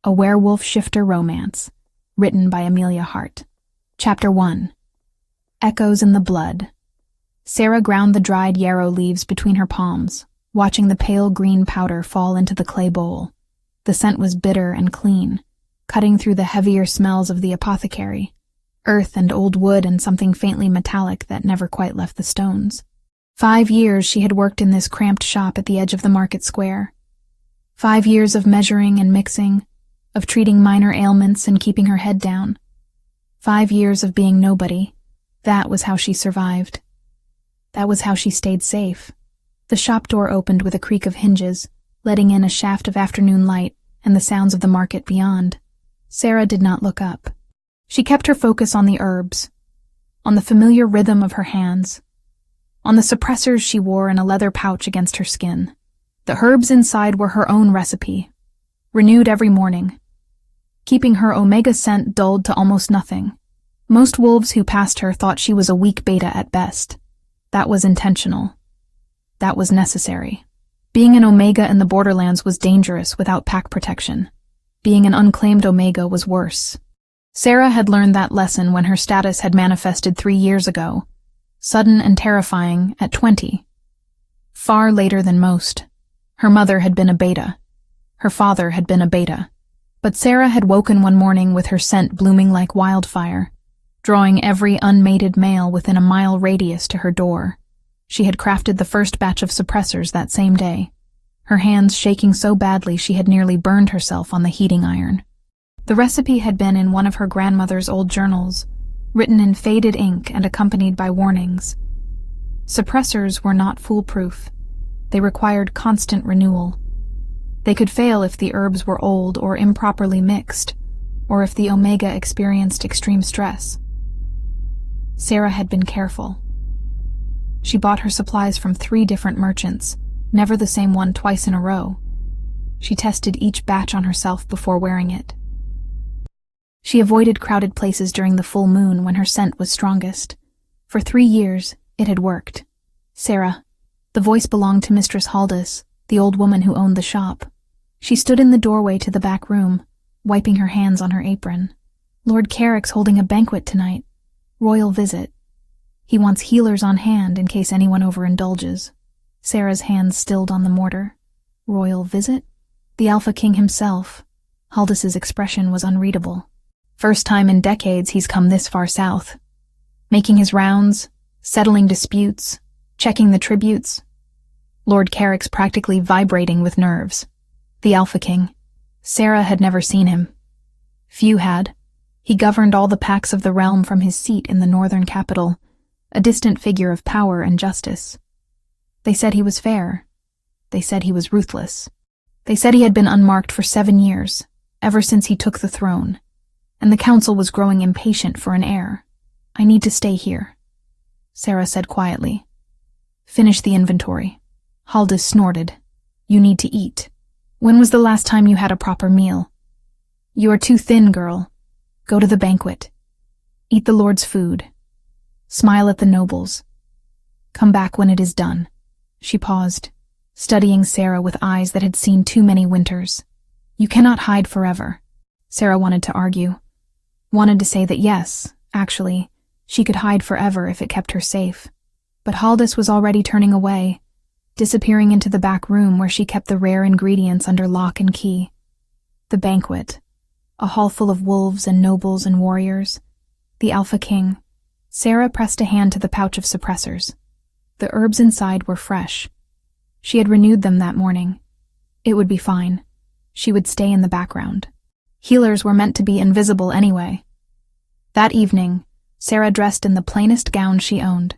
A Werewolf Shifter Romance, written by Amelia Hart. Chapter 1. Echoes in the Blood. Sarah ground the dried yarrow leaves between her palms, watching the pale green powder fall into the clay bowl. The scent was bitter and clean, cutting through the heavier smells of the apothecary, earth and old wood and something faintly metallic that never quite left the stones. 5 years she had worked in this cramped shop at the edge of the market square. 5 years of measuring and mixing, of treating minor ailments and keeping her head down. 5 years of being nobody. That was how she survived. That was how she stayed safe. The shop door opened with a creak of hinges, letting in a shaft of afternoon light and the sounds of the market beyond. Sarah did not look up. She kept her focus on the herbs, on the familiar rhythm of her hands, on the suppressors she wore in a leather pouch against her skin. The herbs inside were her own recipe, renewed every morning, keeping her omega scent dulled to almost nothing. Most wolves who passed her thought she was a weak beta at best. That was intentional. That was necessary. Being an omega in the borderlands was dangerous without pack protection. Being an unclaimed omega was worse. Sarah had learned that lesson when her status had manifested 3 years ago, sudden and terrifying at 20. Far later than most. Her mother had been a beta. Her father had been a beta. But Sarah had woken one morning with her scent blooming like wildfire, drawing every unmated male within a mile radius to her door. She had crafted the first batch of suppressors that same day, her hands shaking so badly she had nearly burned herself on the heating iron. The recipe had been in one of her grandmother's old journals, written in faded ink and accompanied by warnings. Suppressors were not foolproof. They required constant renewal. They could fail if the herbs were old or improperly mixed, or if the omega experienced extreme stress. Sarah had been careful. She bought her supplies from 3 different merchants, never the same one twice in a row. She tested each batch on herself before wearing it. She avoided crowded places during the full moon when her scent was strongest. For 3 years, it had worked. Sarah, the voice belonged to Mistress Haldis, the old woman who owned the shop. She stood in the doorway to the back room, wiping her hands on her apron. Lord Carrick's holding a banquet tonight. Royal visit. He wants healers on hand in case anyone overindulges. Sarah's hands stilled on the mortar. Royal visit? The Alpha King himself. Haldis's expression was unreadable. First time in decades he's come this far south. Making his rounds, settling disputes, checking the tributes. Lord Carrick's practically vibrating with nerves. The Alpha King. Sarah had never seen him. Few had. He governed all the packs of the realm from his seat in the northern capital, a distant figure of power and justice. They said he was fair. They said he was ruthless. They said he had been unmarked for 7 years, ever since he took the throne, and the council was growing impatient for an heir. I need to stay here, Sarah said quietly. Finish the inventory. Haldis snorted. You need to eat. When was the last time you had a proper meal? You are too thin, girl. Go to the banquet. Eat the Lord's food. Smile at the nobles. Come back when it is done. She paused, studying Sarah with eyes that had seen too many winters. You cannot hide forever. Sarah wanted to argue. Wanted to say that yes, actually, she could hide forever if it kept her safe. But Haldis was already turning away, disappearing into the back room where she kept the rare ingredients under lock and key. The banquet. A hall full of wolves and nobles and warriors. The Alpha King. Sarah pressed a hand to the pouch of suppressors. The herbs inside were fresh. She had renewed them that morning. It would be fine. She would stay in the background. Healers were meant to be invisible anyway. That evening, Sarah dressed in the plainest gown she owned.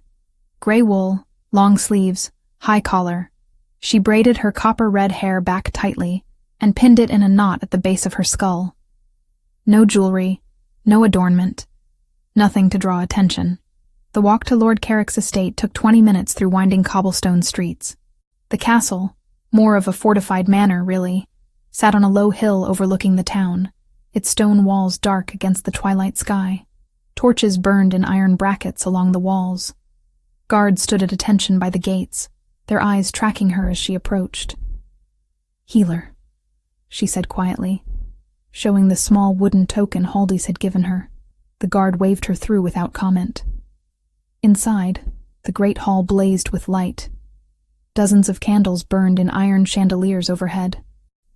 Gray wool, long sleeves, high collar. She braided her copper-red hair back tightly and pinned it in a knot at the base of her skull. No jewelry, no adornment, nothing to draw attention. The walk to Lord Carrick's estate took 20 minutes through winding cobblestone streets. The castle, more of a fortified manor really, sat on a low hill overlooking the town, its stone walls dark against the twilight sky. Torches burned in iron brackets along the walls. Guards stood at attention by the gates, their eyes tracking her as she approached. Healer, she said quietly. showing the small wooden token Haldies had given her. The guard waved her through without comment. Inside, the great hall blazed with light. Dozens of candles burned in iron chandeliers overhead.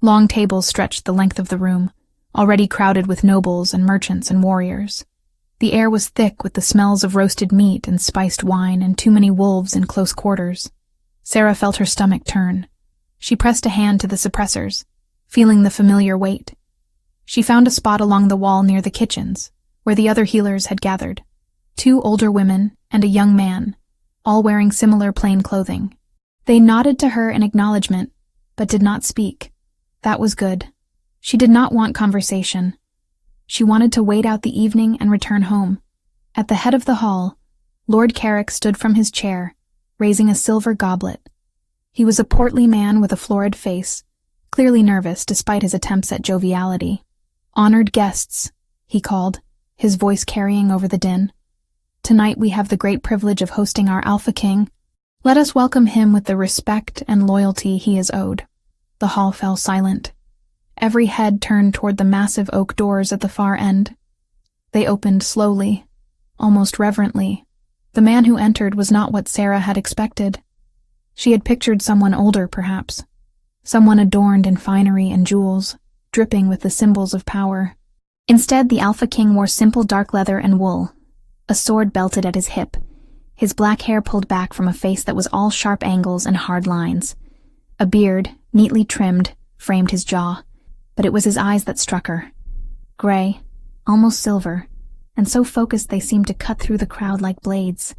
Long tables stretched the length of the room, already crowded with nobles and merchants and warriors. The air was thick with the smells of roasted meat and spiced wine and too many wolves in close quarters. Sarah felt her stomach turn. She pressed a hand to the suppressors, feeling the familiar weight. She found a spot along the wall near the kitchens, where the other healers had gathered. 2 older women and a young man, all wearing similar plain clothing. They nodded to her in acknowledgement, but did not speak. That was good. She did not want conversation. She wanted to wait out the evening and return home. At the head of the hall, Lord Carrick stood from his chair, raising a silver goblet. He was a portly man with a florid face, clearly nervous despite his attempts at joviality. "Honored guests," he called, his voice carrying over the din. "Tonight we have the great privilege of hosting our Alpha King. Let us welcome him with the respect and loyalty he is owed." The hall fell silent. Every head turned toward the massive oak doors at the far end. They opened slowly, almost reverently. The man who entered was not what Sarah had expected. She had pictured someone older, perhaps. Someone adorned in finery and jewels, dripping with the symbols of power. Instead, the Alpha King wore simple dark leather and wool, a sword belted at his hip, his black hair pulled back from a face that was all sharp angles and hard lines. A beard, neatly trimmed, framed his jaw, but it was his eyes that struck her. Gray, almost silver, and so focused they seemed to cut through the crowd like blades.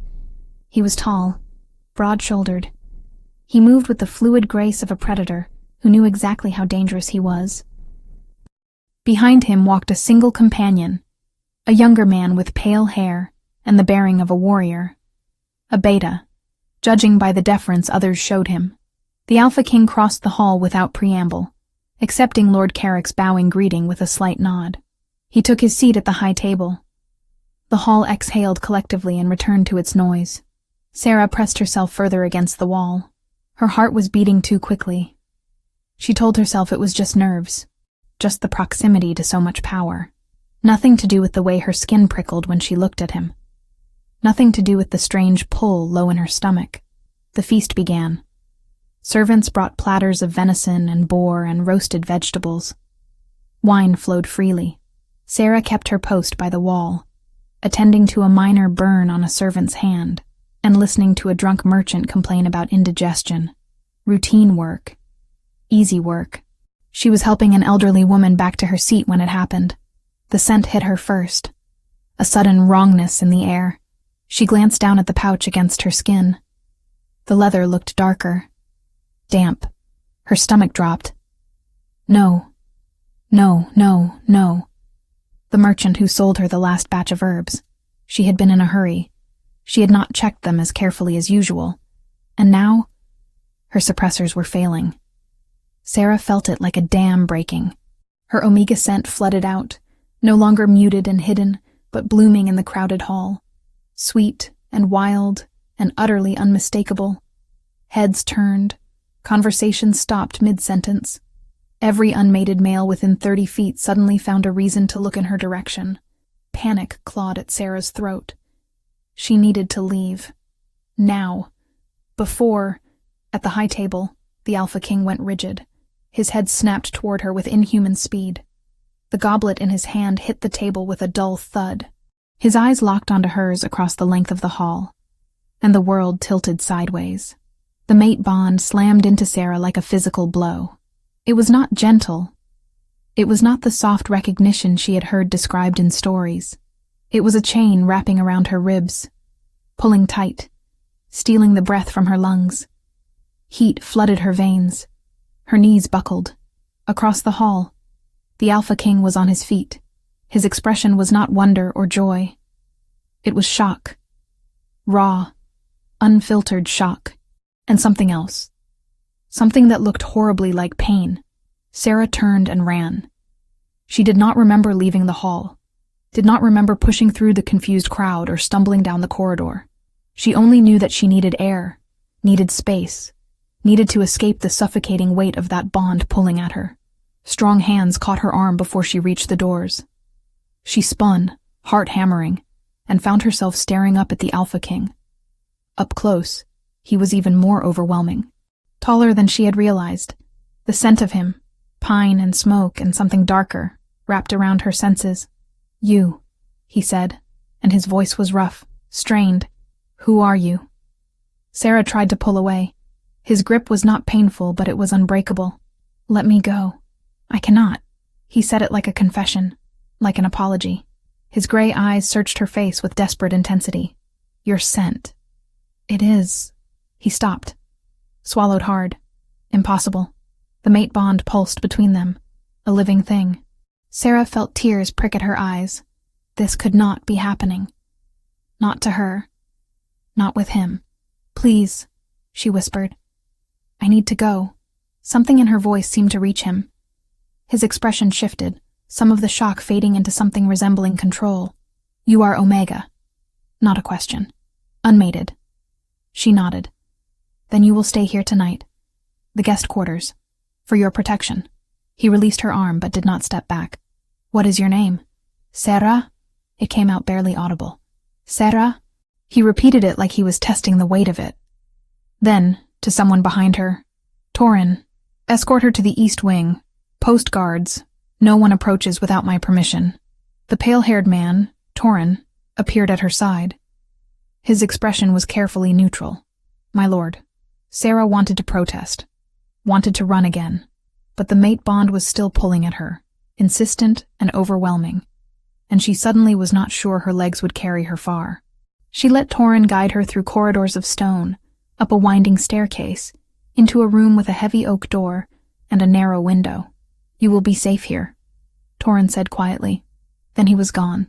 He was tall, broad-shouldered. He moved with the fluid grace of a predator who knew exactly how dangerous he was. Behind him walked a single companion, a younger man with pale hair and the bearing of a warrior. A beta, judging by the deference others showed him. The Alpha King crossed the hall without preamble, accepting Lord Carrick's bowing greeting with a slight nod. He took his seat at the high table. The hall exhaled collectively and returned to its noise. Sarah pressed herself further against the wall. Her heart was beating too quickly. She told herself it was just nerves, just the proximity to so much power. Nothing to do with the way her skin prickled when she looked at him. Nothing to do with the strange pull low in her stomach. The feast began. Servants brought platters of venison and boar and roasted vegetables. Wine flowed freely. Sarah kept her post by the wall, attending to a minor burn on a servant's hand, and listening to a drunk merchant complain about indigestion. Routine work. Easy work. She was helping an elderly woman back to her seat when it happened. The scent hit her first. A sudden wrongness in the air. She glanced down at the pouch against her skin. The leather looked darker. Damp. Her stomach dropped. No. No, no, no. The merchant who sold her the last batch of herbs. She had been in a hurry. She had not checked them as carefully as usual. And now, her suppressors were failing. Sarah felt it like a dam breaking. Her omega scent flooded out, no longer muted and hidden, but blooming in the crowded hall. Sweet and wild and utterly unmistakable. Heads turned. Conversation stopped mid-sentence. Every unmated male within 30 feet suddenly found a reason to look in her direction. Panic clawed at Sarah's throat. She needed to leave. Now. Before, at the high table, the Alpha King went rigid. His head snapped toward her with inhuman speed. The goblet in his hand hit the table with a dull thud. His eyes locked onto hers across the length of the hall, and the world tilted sideways. The mate bond slammed into Sarah like a physical blow. It was not gentle. It was not the soft recognition she had heard described in stories. It was a chain wrapping around her ribs, pulling tight, stealing the breath from her lungs. Heat flooded her veins. Her knees buckled. Across the hall, the Alpha King was on his feet. His expression was not wonder or joy. It was shock. Raw, unfiltered shock. And something else. Something that looked horribly like pain. Sarah turned and ran. She did not remember leaving the hall, did not remember pushing through the confused crowd or stumbling down the corridor. She only knew that she needed air, needed space, needed to escape the suffocating weight of that bond pulling at her. Strong hands caught her arm before she reached the doors. She spun, heart hammering, and found herself staring up at the Alpha King. Up close, he was even more overwhelming. Taller than she had realized. The scent of him, pine and smoke and something darker, wrapped around her senses. "You," he said, and his voice was rough, strained. "Who are you?" Sarah tried to pull away. His grip was not painful, but it was unbreakable. "Let me go." "I cannot." He said it like a confession, like an apology. His gray eyes searched her face with desperate intensity. "Your scent." "It is." He stopped, swallowed hard. Impossible. The mate bond pulsed between them, a living thing. Sarah felt tears prick at her eyes. This could not be happening. Not to her. Not with him. "Please," she whispered. "I need to go." Something in her voice seemed to reach him. His expression shifted, some of the shock fading into something resembling control. "You are Omega." Not a question. "Unmated." She nodded. "Then you will stay here tonight. The guest quarters. For your protection." He released her arm but did not step back. "What is your name?" "Sarah?" It came out barely audible. "Sarah?" He repeated it like he was testing the weight of it. Then, to someone behind her, "Torin, escort her to the East Wing. Post guards. No one approaches without my permission." The pale-haired man, Torin, appeared at her side. His expression was carefully neutral. "My lord." Sarah wanted to protest, wanted to run again, but the mate bond was still pulling at her, insistent and overwhelming, and she suddenly was not sure her legs would carry her far. She let Torin guide her through corridors of stone, up a winding staircase, into a room with a heavy oak door and a narrow window. "You will be safe here," Torin said quietly. Then he was gone,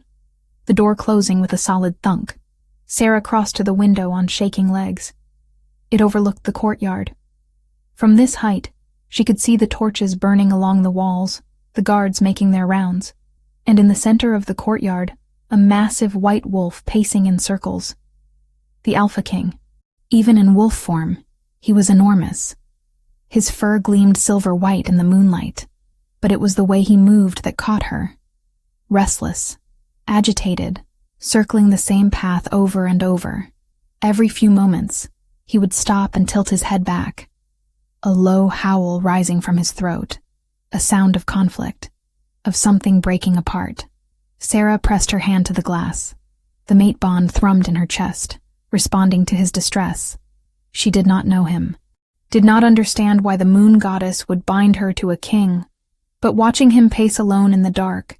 the door closing with a solid thunk. Sarah crossed to the window on shaking legs. It overlooked the courtyard. From this height, she could see the torches burning along the walls, the guards making their rounds, and in the center of the courtyard, a massive white wolf pacing in circles. The Alpha King. Even in wolf form, he was enormous. His fur gleamed silver-white in the moonlight, but it was the way he moved that caught her. Restless, agitated, circling the same path over and over. Every few moments, he would stop and tilt his head back, a low howl rising from his throat, a sound of conflict, of something breaking apart. Sarah pressed her hand to the glass. The mate bond thrummed in her chest, responding to his distress. She did not know him, did not understand why the moon goddess would bind her to a king, but watching him pace alone in the dark,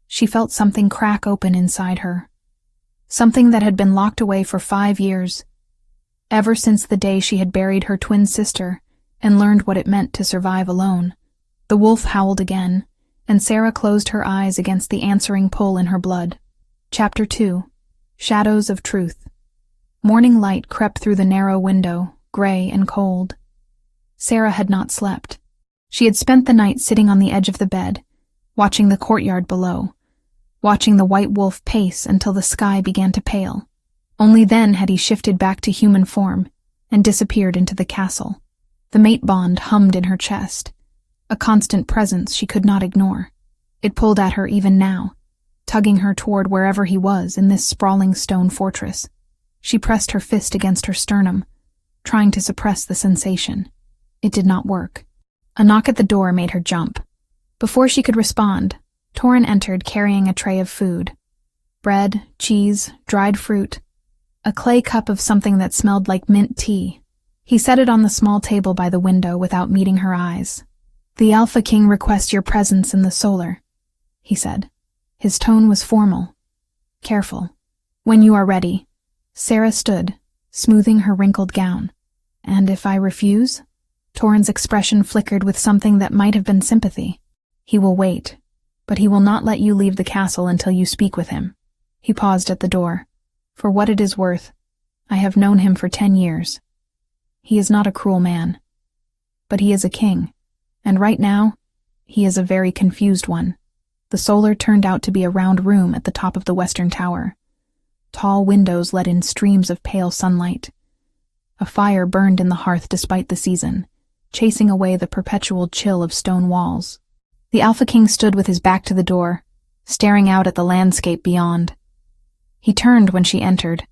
she felt something crack open inside her. Something that had been locked away for 5 years, ever since the day she had buried her twin sister and learned what it meant to survive alone. The wolf howled again, and Sarah closed her eyes against the answering pull in her blood. Chapter 2. Shadows of Truth. Morning light crept through the narrow window, gray and cold. Sarah had not slept. She had spent the night sitting on the edge of the bed, watching the courtyard below, watching the white wolf pace until the sky began to pale. Only then had he shifted back to human form and disappeared into the castle. The mate bond hummed in her chest, a constant presence she could not ignore. It pulled at her even now, tugging her toward wherever he was in this sprawling stone fortress. She pressed her fist against her sternum, trying to suppress the sensation. It did not work. A knock at the door made her jump. Before she could respond, Torin entered carrying a tray of food. Bread, cheese, dried fruit, a clay cup of something that smelled like mint tea. He set it on the small table by the window without meeting her eyes. "The Alpha King requests your presence in the solar," he said. His tone was formal, careful. "When you are ready." Sarah stood, smoothing her wrinkled gown. "And if I refuse?" Torin's expression flickered with something that might have been sympathy. "He will wait, but he will not let you leave the castle until you speak with him." He paused at the door. "For what it is worth, I have known him for 10 years. He is not a cruel man, but he is a king, and right now, he is a very confused one." The solar turned out to be a round room at the top of the western tower. Tall windows let in streams of pale sunlight. A fire burned in the hearth despite the season, chasing away the perpetual chill of stone walls. The Alpha King stood with his back to the door, staring out at the landscape beyond. He turned when she entered.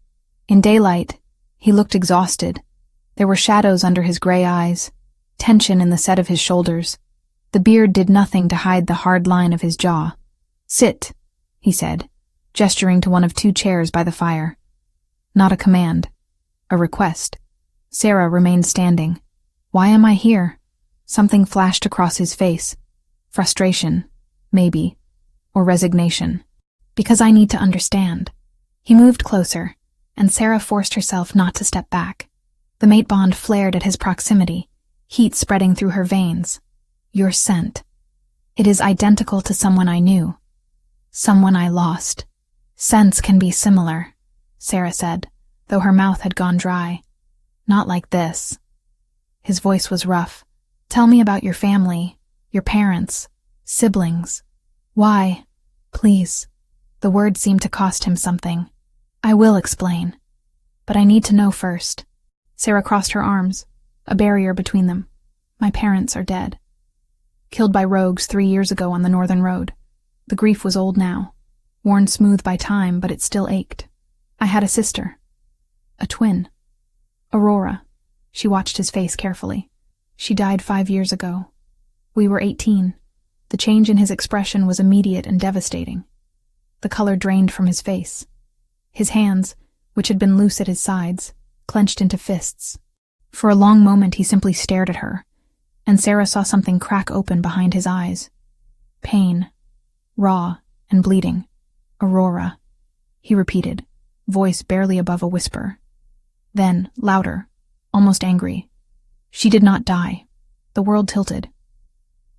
In daylight, he looked exhausted. There were shadows under his gray eyes, tension in the set of his shoulders. The beard did nothing to hide the hard line of his jaw. "Sit," he said, gesturing to one of 2 chairs by the fire. Not a command, a request. Sarah remained standing. "Why am I here?" Something flashed across his face. Frustration, maybe, or resignation. "Because I need to understand." He moved closer, and Sarah forced herself not to step back. The mate bond flared at his proximity, heat spreading through her veins. "Your scent. It is identical to someone I knew. Someone I lost." "Scents can be similar," Sarah said, though her mouth had gone dry. "Not like this." His voice was rough. "Tell me about your family, your parents, siblings." "Why?" "Please." The word seemed to cost him something. "I will explain. But I need to know first." Sarah crossed her arms, a barrier between them. "My parents are dead. Killed by rogues 3 years ago on the Northern Road. The grief was old now, worn smooth by time, but it still ached. I had a sister. A twin. Aurora." She watched his face carefully. "She died 5 years ago. We were 18. The change in his expression was immediate and devastating. The color drained from his face. His hands, which had been loose at his sides, clenched into fists. For a long moment he simply stared at her, and Sarah saw something crack open behind his eyes. Pain, raw and bleeding. "Aurora," he repeated, voice barely above a whisper. Then, louder, almost angry. "She did not die." The world tilted.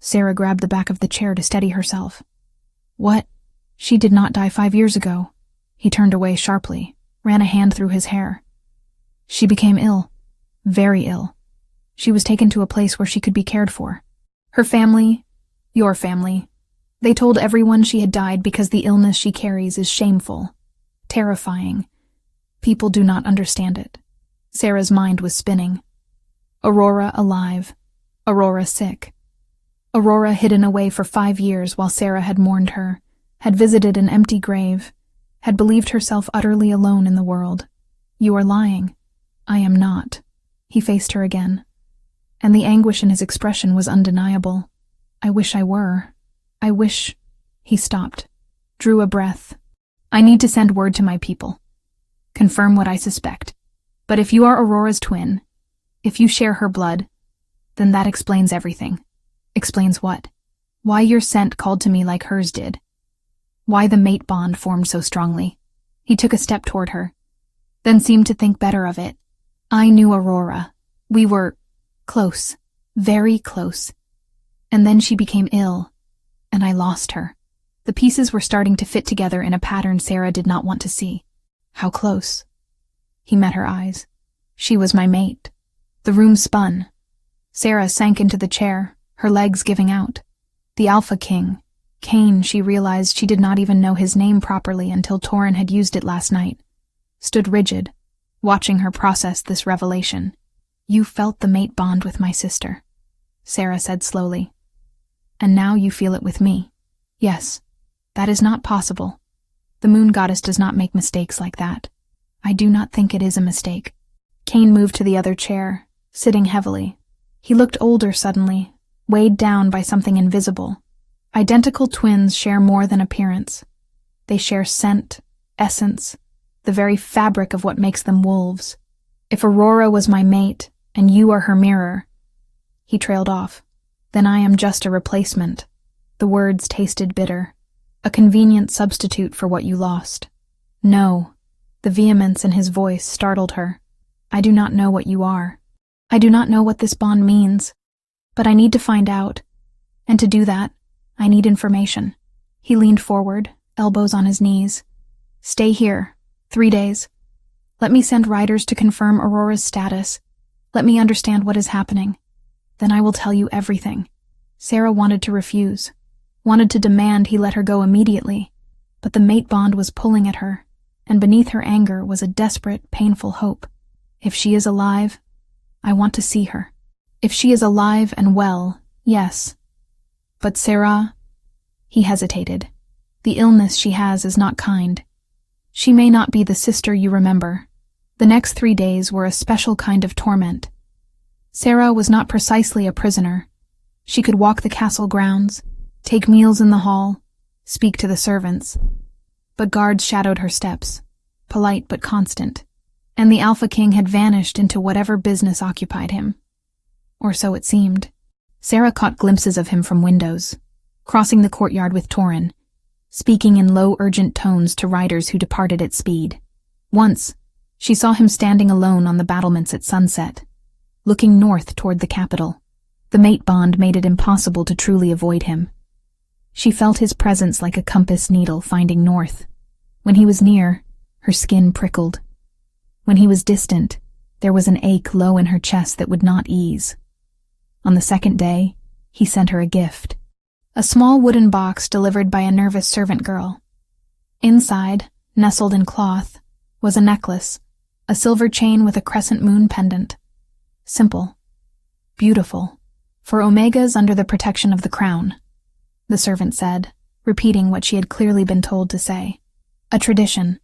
Sarah grabbed the back of the chair to steady herself. "What? She did not die 5 years ago." He turned away sharply, ran a hand through his hair. "She became ill. Very ill. She was taken to a place where she could be cared for. Her family, your family, they told everyone she had died because the illness she carries is shameful, terrifying. People do not understand it." Sarah's mind was spinning. Aurora alive. Aurora sick. Aurora hidden away for 5 years while Sarah had mourned her, had visited an empty grave, had believed herself utterly alone in the world. "You are lying." "I am not." He faced her again, and the anguish in his expression was undeniable. "I wish I were. I wish—" He stopped, drew a breath. "I need to send word to my people. Confirm what I suspect. But if you are Aurora's twin, if you share her blood, then that explains everything." "Explains what?" "Why your scent called to me like hers did. Why the mate bond formed so strongly." He took a step toward her, then seemed to think better of it. "I knew Aurora. We were close, very close. And then she became ill, and I lost her." The pieces were starting to fit together in a pattern Sarah did not want to see. "How close?" He met her eyes. "She was my mate." The room spun. Sarah sank into the chair, her legs giving out. The Alpha King, Cain, she realized she did not even know his name properly until Torin had used it last night, stood rigid, watching her process this revelation. "You felt the mate bond with my sister," Sarah said slowly. "And now you feel it with me." "Yes, that is not possible. The moon goddess does not make mistakes like that." "I do not think it is a mistake." Cain moved to the other chair, sitting heavily. He looked older suddenly, weighed down by something invisible. Identical twins share more than appearance. They share scent, essence, the very fabric of what makes them wolves. "If Aurora was my mate, and you are her mirror—" He trailed off. "Then I am just a replacement." The words tasted bitter. "A convenient substitute for what you lost." "No." The vehemence in his voice startled her. "I do not know what you are. I do not know what this bond means. But I need to find out. And to do that, I need information." He leaned forward, elbows on his knees. "Stay here. 3 days. Let me send riders to confirm Aurora's status. Let me understand what is happening. Then I will tell you everything." Sarah wanted to refuse, wanted to demand he let her go immediately, but the mate bond was pulling at her, and beneath her anger was a desperate, painful hope. "If she is alive, I want to see her. If she is alive and well, yes. But Sarah, he hesitated. The illness she has is not kind. She may not be the sister you remember. The next 3 days were a special kind of torment. Sarah was not precisely a prisoner. She could walk the castle grounds, take meals in the hall, speak to the servants. But guards shadowed her steps, polite but constant, and the Alpha King had vanished into whatever business occupied him. Or so it seemed. Sarah caught glimpses of him from windows, crossing the courtyard with Torin, speaking in low, urgent tones to riders who departed at speed. Once, she saw him standing alone on the battlements at sunset, looking north toward the capital. The mate bond made it impossible to truly avoid him. She felt his presence like a compass needle finding north. When he was near, her skin prickled. When he was distant, there was an ache low in her chest that would not ease. On the second day, he sent her a gift. A small wooden box delivered by a nervous servant girl. Inside, nestled in cloth, was a necklace, a silver chain with a crescent moon pendant. Simple. Beautiful. For Omegas under the protection of the crown, the servant said, repeating what she had clearly been told to say. A tradition.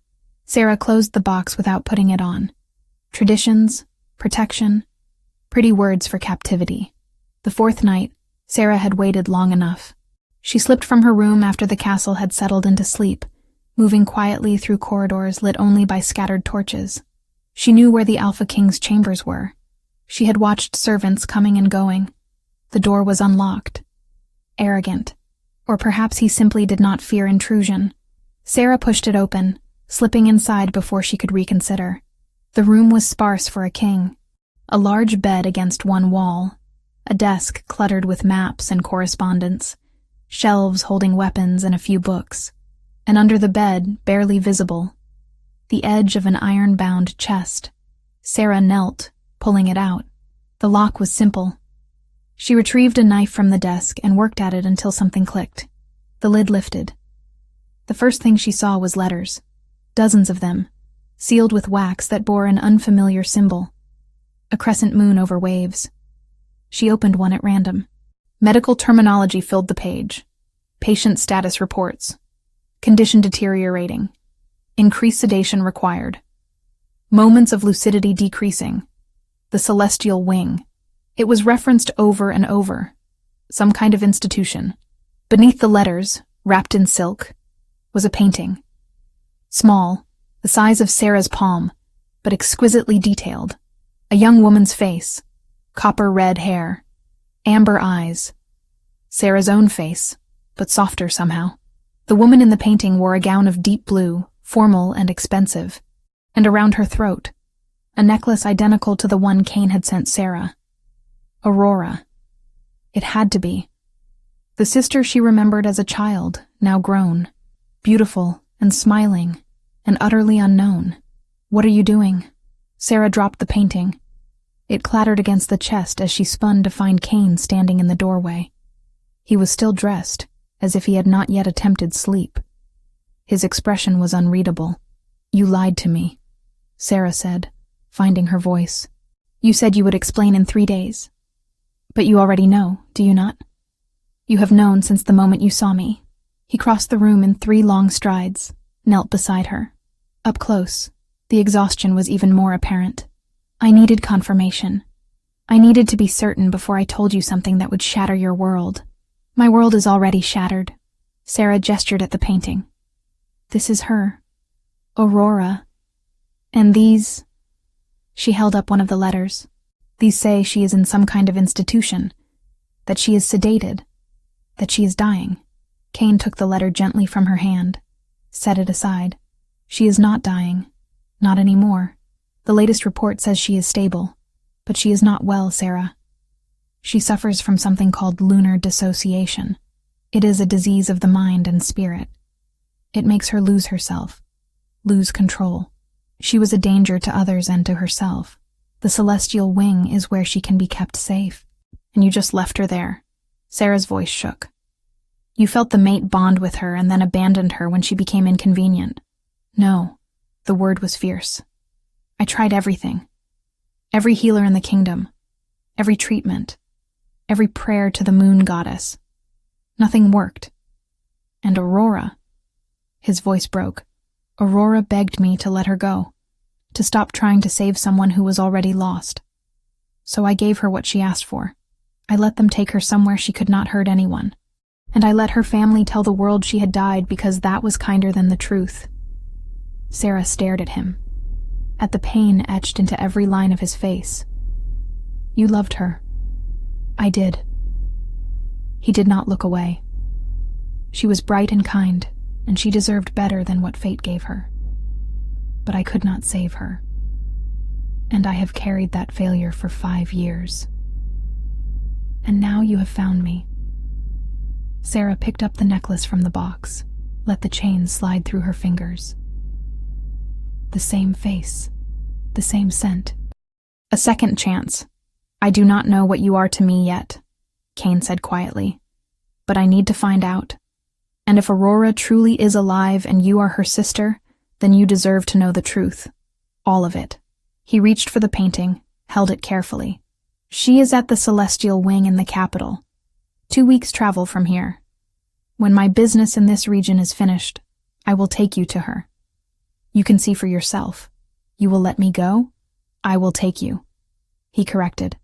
Sarah closed the box without putting it on. Traditions, protection, pretty words for captivity. The fourth night, Sarah had waited long enough. She slipped from her room after the castle had settled into sleep, moving quietly through corridors lit only by scattered torches. She knew where the Alpha King's chambers were. She had watched servants coming and going. The door was unlocked. Arrogant. Or perhaps he simply did not fear intrusion. Sarah pushed it open, slipping inside before she could reconsider. The room was sparse for a king. A large bed against one wall, a desk cluttered with maps and correspondence, shelves holding weapons and a few books, and under the bed, barely visible, the edge of an iron-bound chest. Sarah knelt, pulling it out. The lock was simple. She retrieved a knife from the desk and worked at it until something clicked. The lid lifted. The first thing she saw was letters. Dozens of them, sealed with wax that bore an unfamiliar symbol. A crescent moon over waves. She opened one at random. Medical terminology filled the page. Patient status reports. Condition deteriorating. Increased sedation required. Moments of lucidity decreasing. The celestial wing. It was referenced over and over. Some kind of institution. Beneath the letters, wrapped in silk, was a painting. Small, the size of Sarah's palm, but exquisitely detailed. A young woman's face, copper-red hair, amber eyes. Sarah's own face, but softer somehow. The woman in the painting wore a gown of deep blue, formal and expensive, and around her throat, a necklace identical to the one Kane had sent Sarah. Aurora. It had to be. The sister she remembered as a child, now grown, beautiful and smiling, and utterly unknown. What are you doing? Sarah dropped the painting. It clattered against the chest as she spun to find Kane standing in the doorway. He was still dressed, as if he had not yet attempted sleep. His expression was unreadable. You lied to me, Sarah said, finding her voice. You said you would explain in 3 days. But you already know, do you not? You have known since the moment you saw me. He crossed the room in 3 long strides, knelt beside her. Up close, the exhaustion was even more apparent. I needed confirmation. I needed to be certain before I told you something that would shatter your world. My world is already shattered. Sarah gestured at the painting. This is her. Aurora. And these... She held up one of the letters. These say she is in some kind of institution, that she is sedated, that she is dying. Kane took the letter gently from her hand, set it aside. She is not dying. Not anymore. The latest report says she is stable, but she is not well, Sarah. She suffers from something called lunar dissociation. It is a disease of the mind and spirit. It makes her lose herself, lose control. She was a danger to others and to herself. The celestial wing is where she can be kept safe. And you just left her there. Sarah's voice shook. You felt the mate bond with her and then abandoned her when she became inconvenient. No, the word was fierce. I tried everything. Every healer in the kingdom. Every treatment. Every prayer to the moon goddess. Nothing worked. And Aurora, his voice broke. Aurora begged me to let her go, to stop trying to save someone who was already lost. So I gave her what she asked for. I let them take her somewhere she could not hurt anyone. And I let her family tell the world she had died because that was kinder than the truth. Sarah stared at him, at the pain etched into every line of his face. You loved her. I did. He did not look away. She was bright and kind, and she deserved better than what fate gave her. But I could not save her. And I have carried that failure for 5 years. And now you have found me. Sarah picked up the necklace from the box, let the chain slide through her fingers. The same face, the same scent. A second chance. I do not know what you are to me yet, Kane said quietly, but I need to find out. And if Aurora truly is alive and you are her sister, then you deserve to know the truth. All of it. He reached for the painting, held it carefully. She is at the Celestial Wing in the capital, 2 weeks' travel from here. When my business in this region is finished, I will take you to her. You can see for yourself. You will let me go? I will take you. He corrected.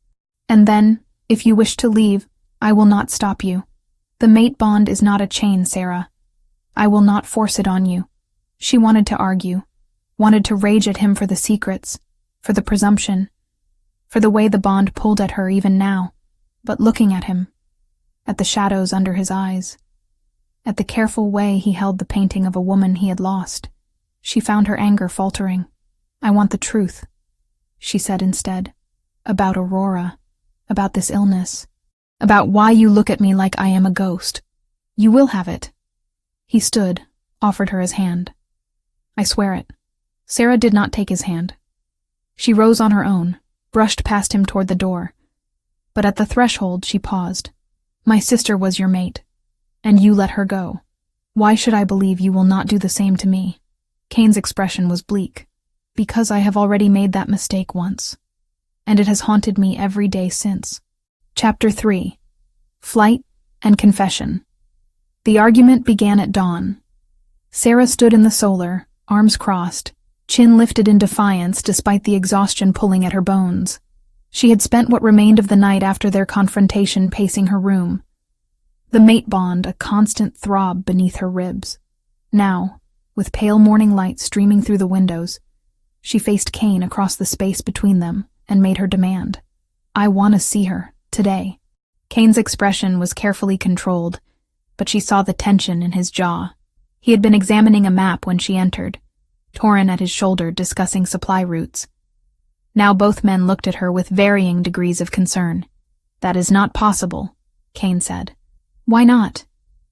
And then, if you wish to leave, I will not stop you. The mate bond is not a chain, Sarah. I will not force it on you. She wanted to argue, wanted to rage at him for the secrets, for the presumption, for the way the bond pulled at her even now, but looking at him, at the shadows under his eyes, at the careful way he held the painting of a woman he had lost, she found her anger faltering. I want the truth, she said instead, about Aurora, about this illness, about why you look at me like I am a ghost. You will have it. He stood, offered her his hand. I swear it. Sarah did not take his hand. She rose on her own, brushed past him toward the door. But at the threshold she paused. My sister was your mate, and you let her go. Why should I believe you will not do the same to me? Kane's expression was bleak. Because I have already made that mistake once, and it has haunted me every day since. Chapter 3. Flight and Confession. The argument began at dawn. Sarah stood in the solar, arms crossed, chin lifted in defiance despite the exhaustion pulling at her bones. She had spent what remained of the night after their confrontation pacing her room. The mate bond a constant throb beneath her ribs. Now, with pale morning light streaming through the windows, she faced Kane across the space between them and made her demand. I want to see her, today. Kane's expression was carefully controlled, but she saw the tension in his jaw. He had been examining a map when she entered, Torin at his shoulder discussing supply routes. Now both men looked at her with varying degrees of concern. That is not possible, Kane said. Why not?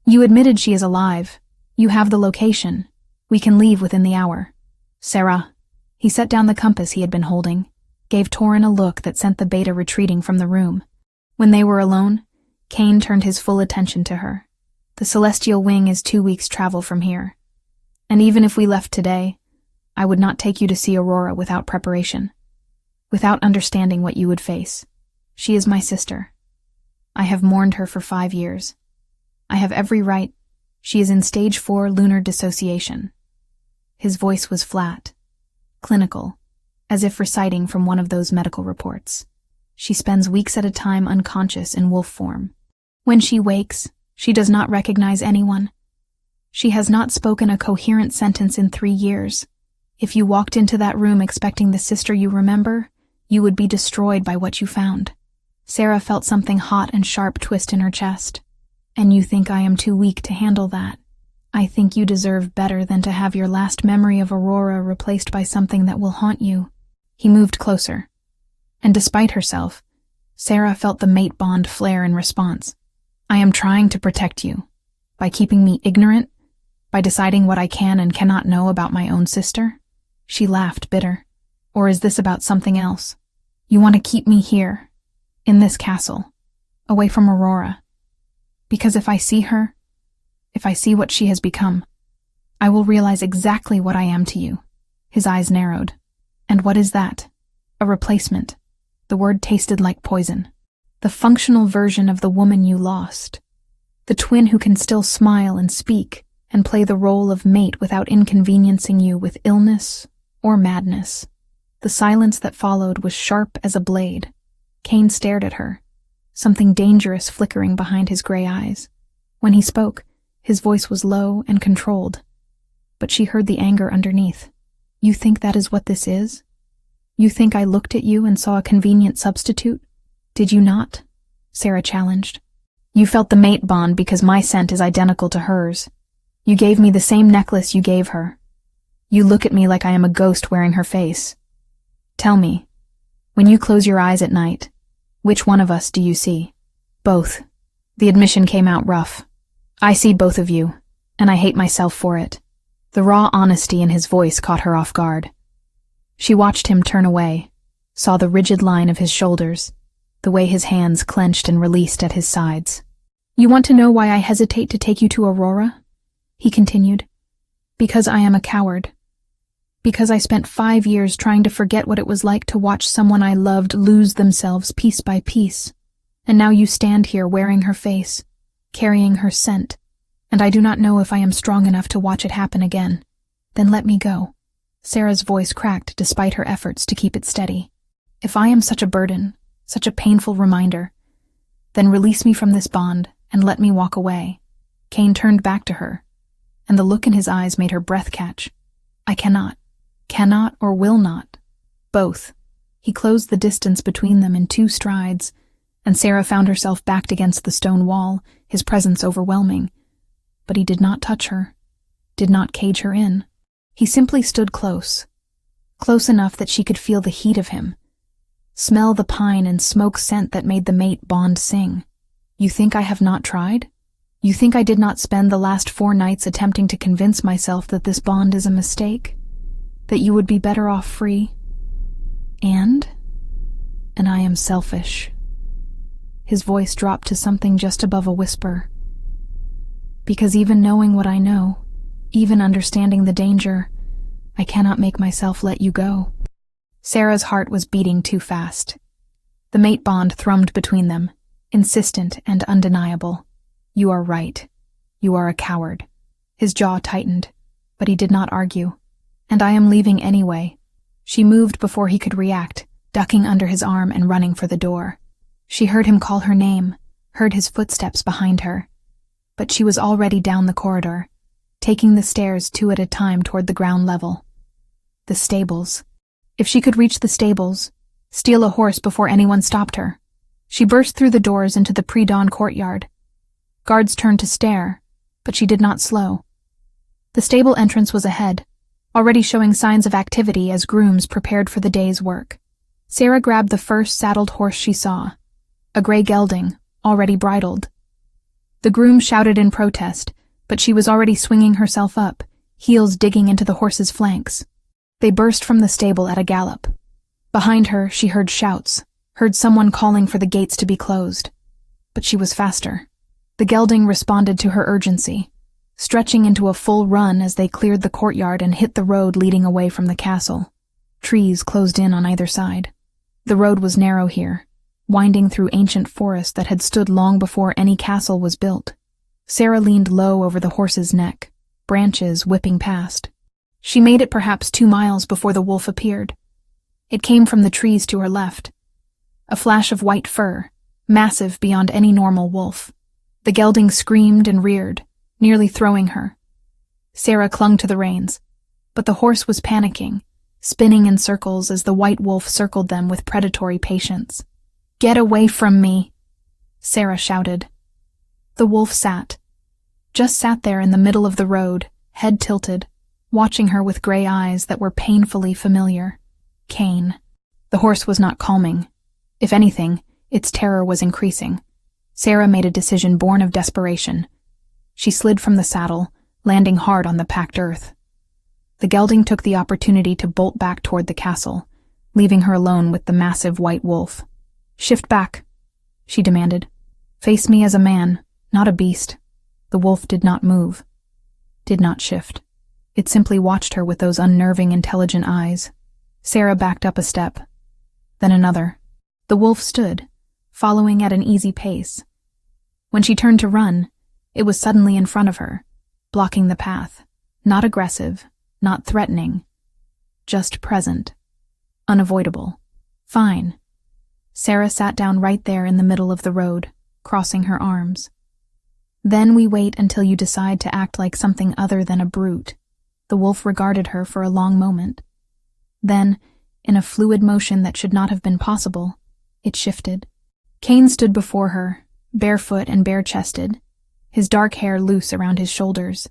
You admitted she is alive. You have the location. We can leave within the hour. Sarah. He set down the compass he had been holding, gave Torin a look that sent the beta retreating from the room. When they were alone, Kane turned his full attention to her. The Celestial Wing is 2 weeks' travel from here. And even if we left today, I would not take you to see Aurora without preparation, without understanding what you would face. She is my sister. I have mourned her for 5 years. I have every right. She is in stage 4 lunar dissociation. His voice was flat, clinical, as if reciting from one of those medical reports. She spends weeks at a time unconscious in wolf form. When she wakes, she does not recognize anyone. She has not spoken a coherent sentence in 3 years. If you walked into that room expecting the sister you remember, you would be destroyed by what you found. Sarah felt something hot and sharp twist in her chest. And you think I am too weak to handle that? I think you deserve better than to have your last memory of Aurora replaced by something that will haunt you. He moved closer. And despite herself, Sarah felt the mate bond flare in response. I am trying to protect you. By keeping me ignorant? By deciding what I can and cannot know about my own sister? She laughed, bitter. Or is this about something else? You want to keep me here, in this castle, away from Aurora. Because if I see her, if I see what she has become, I will realize exactly what I am to you. His eyes narrowed. And what is that? A replacement. The word tasted like poison. The functional version of the woman you lost. The twin who can still smile and speak and play the role of mate without inconveniencing you with illness or madness. The silence that followed was sharp as a blade. Cain stared at her, something dangerous flickering behind his gray eyes. When he spoke, his voice was low and controlled, but she heard the anger underneath. You think that is what this is? You think I looked at you and saw a convenient substitute? Did you not? Sarah challenged. You felt the mate bond because my scent is identical to hers. You gave me the same necklace you gave her. You look at me like I am a ghost wearing her face. Tell me, when you close your eyes at night, which one of us do you see? Both. The admission came out rough. I see both of you, and I hate myself for it. The raw honesty in his voice caught her off guard. She watched him turn away, saw the rigid line of his shoulders, the way his hands clenched and released at his sides. You want to know why I hesitate to take you to Aurora? He continued. Because I am a coward. Because I spent 5 years trying to forget what it was like to watch someone I loved lose themselves piece by piece. And now you stand here wearing her face, carrying her scent, and I do not know if I am strong enough to watch it happen again. Then let me go. Sarah's voice cracked despite her efforts to keep it steady. If I am such a burden, such a painful reminder, then release me from this bond and let me walk away. Cain turned back to her, and the look in his eyes made her breath catch. I cannot or will not. Both. He closed the distance between them in 2 strides, and Sarah found herself backed against the stone wall, his presence overwhelming. But he did not touch her, did not cage her in. He simply stood close enough that she could feel the heat of him, smell the pine and smoke scent that made the mate bond sing. You think I have not tried? You think I did not spend the last 4 nights attempting to convince myself that this bond is a mistake? That you would be better off free? And I am selfish. His voice dropped to something just above a whisper. Because even knowing what I know, even understanding the danger, I cannot make myself let you go. Sarah's heart was beating too fast. The mate bond thrummed between them, insistent and undeniable. You are right. You are a coward. His jaw tightened, but he did not argue. And I am leaving anyway. She moved before he could react, ducking under his arm and running for the door. She heard him call her name, heard his footsteps behind her. But she was already down the corridor, taking the stairs 2 at a time toward the ground level. The stables. If she could reach the stables, steal a horse before anyone stopped her. She burst through the doors into the pre-dawn courtyard. Guards turned to stare, but she did not slow. The stable entrance was ahead, already showing signs of activity as grooms prepared for the day's work. Sarah grabbed the first saddled horse she saw, a gray gelding, already bridled. The groom shouted in protest, but she was already swinging herself up, heels digging into the horse's flanks. They burst from the stable at a gallop. Behind her, she heard shouts, heard someone calling for the gates to be closed. But she was faster. The gelding responded to her urgency, stretching into a full run as they cleared the courtyard and hit the road leading away from the castle. Trees closed in on either side. The road was narrow here, winding through ancient forest that had stood long before any castle was built. Sarah leaned low over the horse's neck, branches whipping past. She made it perhaps 2 miles before the wolf appeared. It came from the trees to her left. A flash of white fur, massive beyond any normal wolf. The gelding screamed and reared, nearly throwing her. Sarah clung to the reins, but the horse was panicking, spinning in circles as the white wolf circled them with predatory patience. "Get away from me!" Sarah shouted. The wolf just sat there in the middle of the road, head tilted, watching her with gray eyes that were painfully familiar. Cain. The horse was not calming. If anything, its terror was increasing. Sarah made a decision born of desperation. She slid from the saddle, landing hard on the packed earth. The gelding took the opportunity to bolt back toward the castle, leaving her alone with the massive white wolf. "Shift back," she demanded. "Face me as a man, not a beast." The wolf did not move, did not shift. It simply watched her with those unnerving, intelligent eyes. Sarah backed up a step, then another. The wolf stood, following at an easy pace. When she turned to run, It was suddenly in front of her, blocking the path. Not aggressive, not threatening, just present, unavoidable. Fine. Sarah sat down right there in the middle of the road, crossing her arms. Then we wait until you decide to act like something other than a brute. The wolf regarded her for a long moment. Then, in a fluid motion that should not have been possible, it shifted. Cain stood before her, barefoot and bare-chested, his dark hair loose around his shoulders.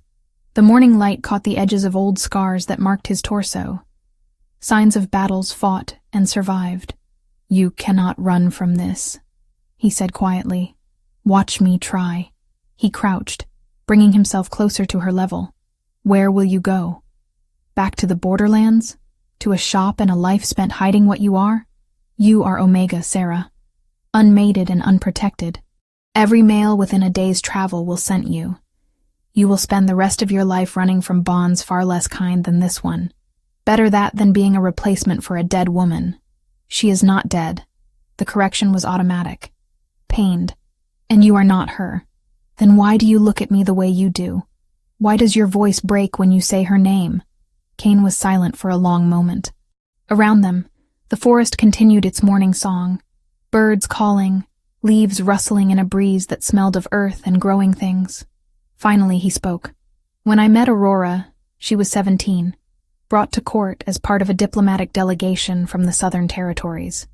The morning light caught the edges of old scars that marked his torso. Signs of battles fought and survived. "You cannot run from this," he said quietly. "Watch me try." He crouched, bringing himself closer to her level. "Where will you go? Back to the borderlands? To a shop and a life spent hiding what you are? You are Omega, Sarah. Unmated and unprotected. Every male within a day's travel will scent you. You will spend the rest of your life running from bonds far less kind than this one. Better that than being a replacement for a dead woman. She is not dead." The correction was automatic. "Pained. And you are not her. Then why do you look at me the way you do? Why does your voice break when you say her name?" Cain was silent for a long moment. Around them, the forest continued its morning song. Birds calling, leaves rustling in a breeze that smelled of earth and growing things. Finally he spoke. "When I met Aurora, she was 17, brought to court as part of a diplomatic delegation from the Southern Territories.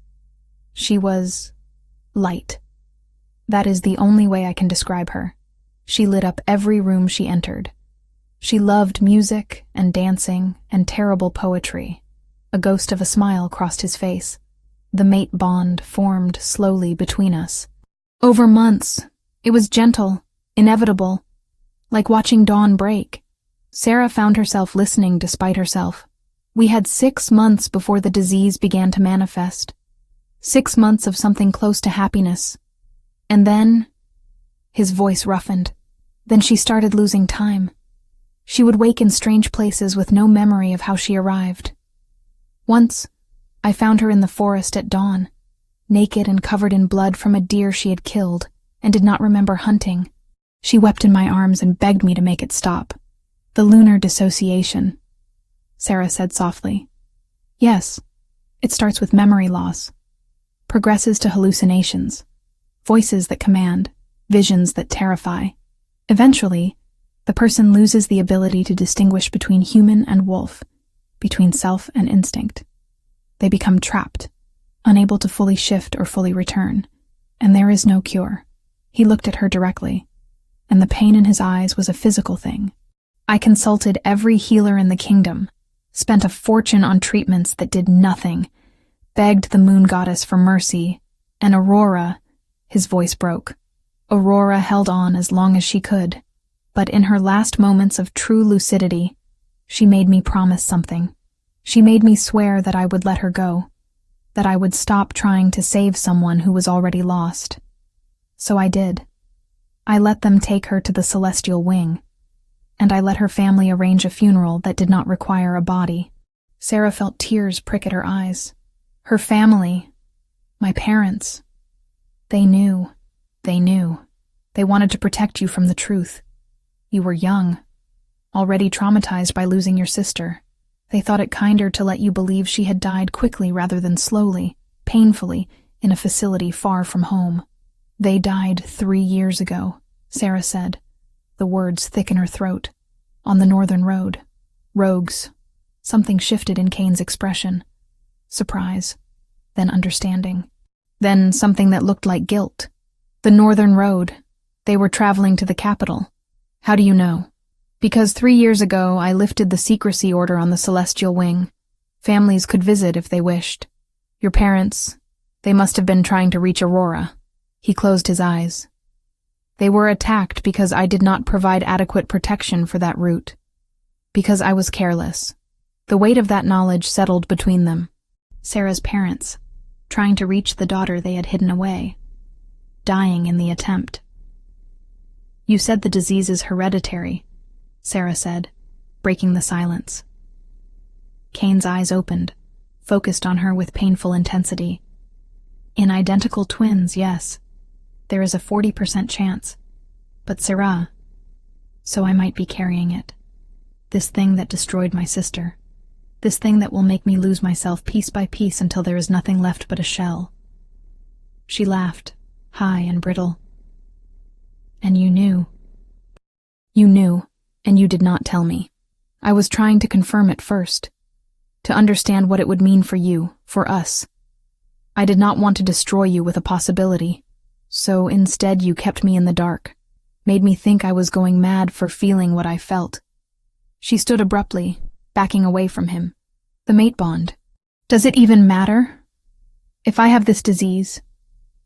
She was light. That is the only way I can describe her. She lit up every room she entered. She loved music and dancing and terrible poetry." A ghost of a smile crossed his face. The mate bond formed slowly between us. Over months, it was gentle, inevitable, like watching dawn break. Sarah found herself listening despite herself. We had 6 months before the disease began to manifest. 6 months of something close to happiness. And then, his voice roughened. Then she started losing time. She would wake in strange places with no memory of how she arrived. Once, I found her in the forest at dawn, naked and covered in blood from a deer she had killed and did not remember hunting. She wept in my arms and begged me to make it stop. "The lunar dissociation," Sarah said softly. "Yes, it starts with memory loss, progresses to hallucinations, voices that command, visions that terrify. Eventually, the person loses the ability to distinguish between human and wolf, between self and instinct. They become trapped, unable to fully shift or fully return, and there is no cure." He looked at her directly, and the pain in his eyes was a physical thing. "I consulted every healer in the kingdom, spent a fortune on treatments that did nothing, begged the moon goddess for mercy, and Aurora," his voice broke. "Aurora held on as long as she could, but in her last moments of true lucidity, she made me promise something. She made me swear that I would let her go, that I would stop trying to save someone who was already lost. So I did. I let them take her to the celestial wing, and I let her family arrange a funeral that did not require a body." Sarah felt tears prick at her eyes. Her family, my parents, they knew. They wanted to protect you from the truth. You were young, already traumatized by losing your sister. They thought it kinder to let you believe she had died quickly rather than slowly, painfully, in a facility far from home. "They died 3 years ago," Sarah said, the words thick in her throat. "On the northern road. Rogues." Something shifted in Cain's expression. Surprise, then understanding. Then something that looked like guilt. "The northern road. They were traveling to the capital." "How do you know?" "Because 3 years ago I lifted the secrecy order on the celestial wing. Families could visit if they wished. Your parents, they must have been trying to reach Aurora." He closed his eyes. "They were attacked because I did not provide adequate protection for that route. Because I was careless." The weight of that knowledge settled between them. Sarah's parents, trying to reach the daughter they had hidden away, dying in the attempt. "You said the disease is hereditary," Sarah said, breaking the silence. Cain's eyes opened, focused on her with painful intensity. "In identical twins, yes. There is a 40% chance. But Sarah, So I might be carrying it. This thing that destroyed my sister. This thing that will make me lose myself piece by piece until there is nothing left but a shell. She laughed, high and brittle. And you knew. You knew, and you did not tell me. I was trying to confirm it first, to understand what it would mean for you, for us. I did not want to destroy you with a possibility, so instead you kept me in the dark, made me think I was going mad for feeling what I felt. She stood abruptly, backing away from him. The mate bond. Does it even matter? If I have this disease,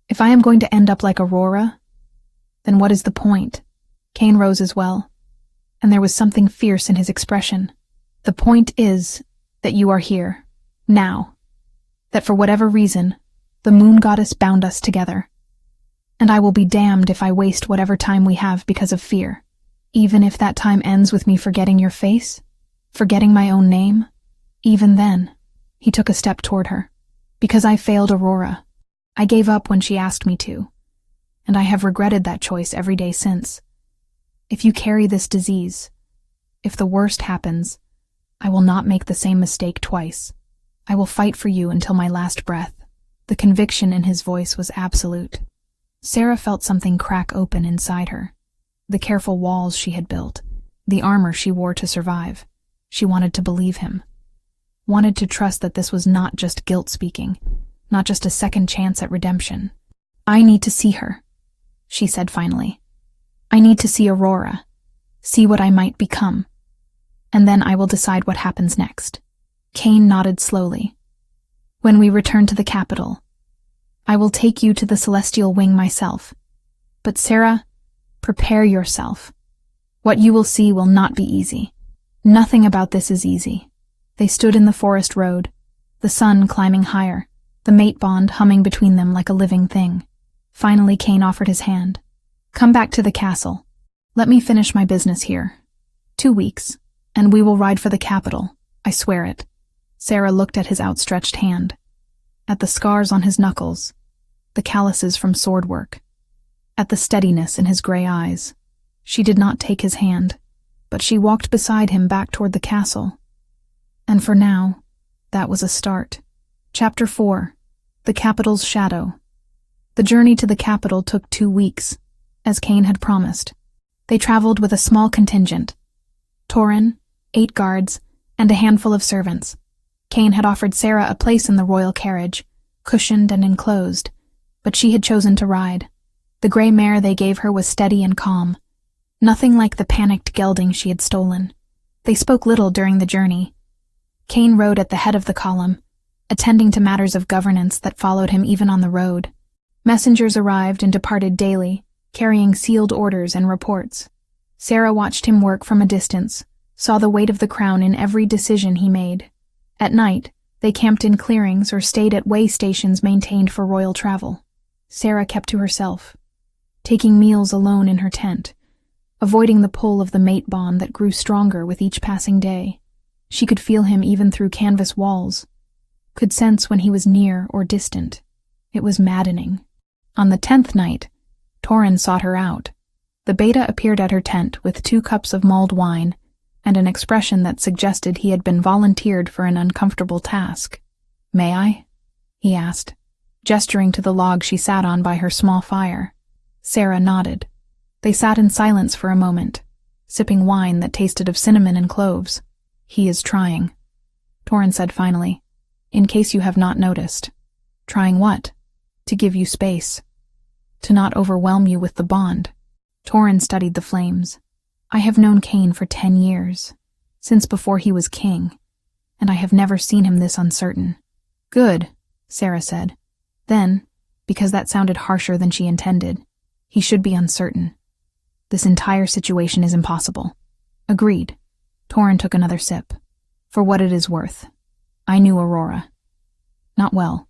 if I am going to end up like Aurora, then what is the point? Kane rose as well, and there was something fierce in his expression. The point is that you are here, now. That for whatever reason, the moon goddess bound us together. And I will be damned if I waste whatever time we have because of fear. Even if that time ends with me forgetting your face, forgetting my own name, even then, he took a step toward her. Because I failed Aurora. I gave up when she asked me to, and I have regretted that choice every day since. If you carry this disease, if the worst happens, I will not make the same mistake twice. I will fight for you until my last breath. The conviction in his voice was absolute. Sarah felt something crack open inside her. The careful walls she had built, the armor she wore to survive. She wanted to believe him. Wanted to trust that this was not just guilt speaking, not just a second chance at redemption. I need to see her, she said finally. I need to see Aurora, see what I might become. And then I will decide what happens next. Kane nodded slowly. When we return to the capital, I will take you to the celestial wing myself. But Sarah, prepare yourself. What you will see will not be easy. Nothing about this is easy. They stood in the forest road, the sun climbing higher, the mate bond humming between them like a living thing. Finally, Kane offered his hand. Come back to the castle. Let me finish my business here. 2 weeks, and we will ride for the capital. I swear it. Sarah looked at his outstretched hand, at the scars on his knuckles, the calluses from sword work, at the steadiness in his gray eyes. She did not take his hand, but she walked beside him back toward the castle. And for now, that was a start. Chapter 4. The Capital's Shadow. The journey to the capital took 2 weeks, as Kane had promised. They traveled with a small contingent. Torin, 8 guards, and a handful of servants. Kane had offered Sarah a place in the royal carriage, cushioned and enclosed, but she had chosen to ride. The gray mare they gave her was steady and calm, nothing like the panicked gelding she had stolen. They spoke little during the journey. Kane rode at the head of the column, attending to matters of governance that followed him even on the road. Messengers arrived and departed daily, carrying sealed orders and reports. Sarah watched him work from a distance, saw the weight of the crown in every decision he made. At night, they camped in clearings or stayed at way stations maintained for royal travel. Sarah kept to herself, taking meals alone in her tent, avoiding the pull of the mate bond that grew stronger with each passing day. She could feel him even through canvas walls, could sense when he was near or distant. It was maddening. On the 10th night, Torin sought her out. The beta appeared at her tent with 2 cups of mulled wine and an expression that suggested he had been volunteered for an uncomfortable task. May I? He asked, gesturing to the log she sat on by her small fire. Sarah nodded. They sat in silence for a moment, sipping wine that tasted of cinnamon and cloves. He is trying, Torin said finally, in case you have not noticed. Trying what? To give you space. To not overwhelm you with the bond. Torin studied the flames. I have known Kane for 10 years, since before he was king, and I have never seen him this uncertain. Good, Sarah said. Then, because that sounded harsher than she intended, he should be uncertain. This entire situation is impossible. Agreed. Torin took another sip. For what it is worth. I knew Aurora. Not well.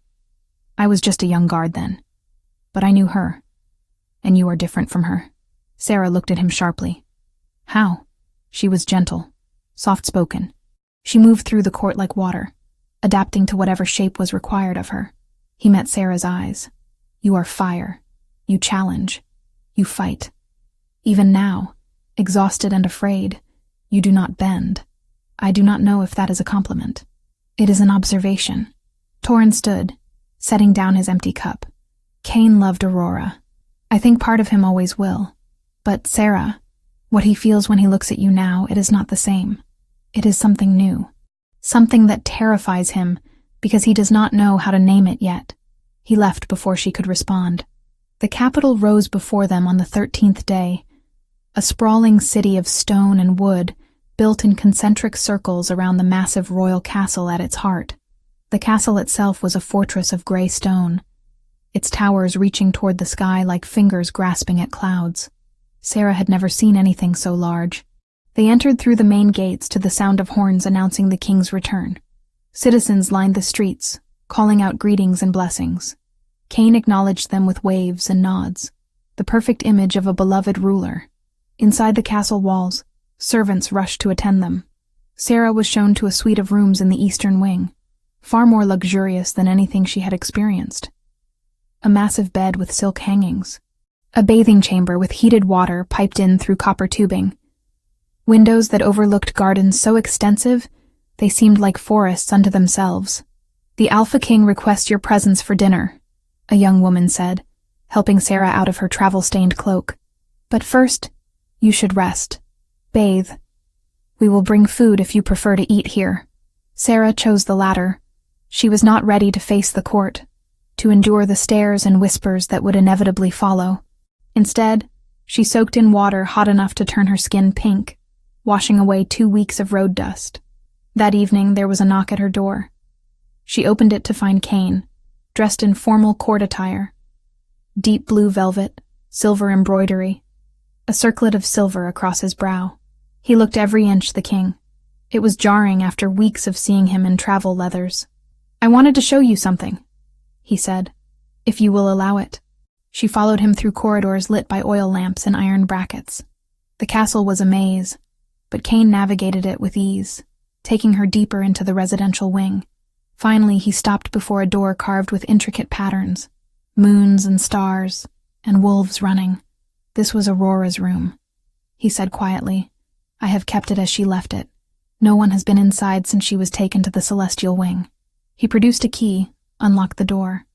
I was just a young guard then. But I knew her. And you are different from her. Sarah looked at him sharply. How? She was gentle, soft-spoken. She moved through the court like water, adapting to whatever shape was required of her. He met Sarah's eyes. You are fire. You challenge. You fight. Even now, exhausted and afraid. You do not bend. I do not know if that is a compliment. It is an observation. Torrhen stood, setting down his empty cup. Cain loved Aurora. I think part of him always will. But, Sarah, what he feels when he looks at you now, it is not the same. It is something new. Something that terrifies him because he does not know how to name it yet. He left before she could respond. The capital rose before them on the 13th day, a sprawling city of stone and wood built in concentric circles around the massive royal castle at its heart. The castle itself was a fortress of gray stone, its towers reaching toward the sky like fingers grasping at clouds. Sarah had never seen anything so large. They entered through the main gates to the sound of horns announcing the king's return. Citizens lined the streets, calling out greetings and blessings. Cain acknowledged them with waves and nods, the perfect image of a beloved ruler. Inside the castle walls, servants rushed to attend them. Sarah was shown to a suite of rooms in the eastern wing, far more luxurious than anything she had experienced. A massive bed with silk hangings, a bathing chamber with heated water piped in through copper tubing, windows that overlooked gardens so extensive they seemed like forests unto themselves. "The Alpha King requests your presence for dinner," a young woman said, helping Sarah out of her travel-stained cloak. "But first, you should rest. Bathe. We will bring food if you prefer to eat here." Sarah chose the latter. She was not ready to face the court, to endure the stares and whispers that would inevitably follow. Instead, she soaked in water hot enough to turn her skin pink, washing away 2 weeks of road dust. That evening, there was a knock at her door. She opened it to find Cain, dressed in formal court attire. Deep blue velvet, silver embroidery, a circlet of silver across his brow. He looked every inch the king. It was jarring after weeks of seeing him in travel leathers. "I wanted to show you something," he said, "if you will allow it." She followed him through corridors lit by oil lamps and iron brackets. The castle was a maze, but Cain navigated it with ease, taking her deeper into the residential wing. Finally, he stopped before a door carved with intricate patterns, moons and stars, and wolves running. "This was Aurora's room," he said quietly. "I have kept it as she left it. No one has been inside since she was taken to the celestial wing." He produced a key, unlocked the door.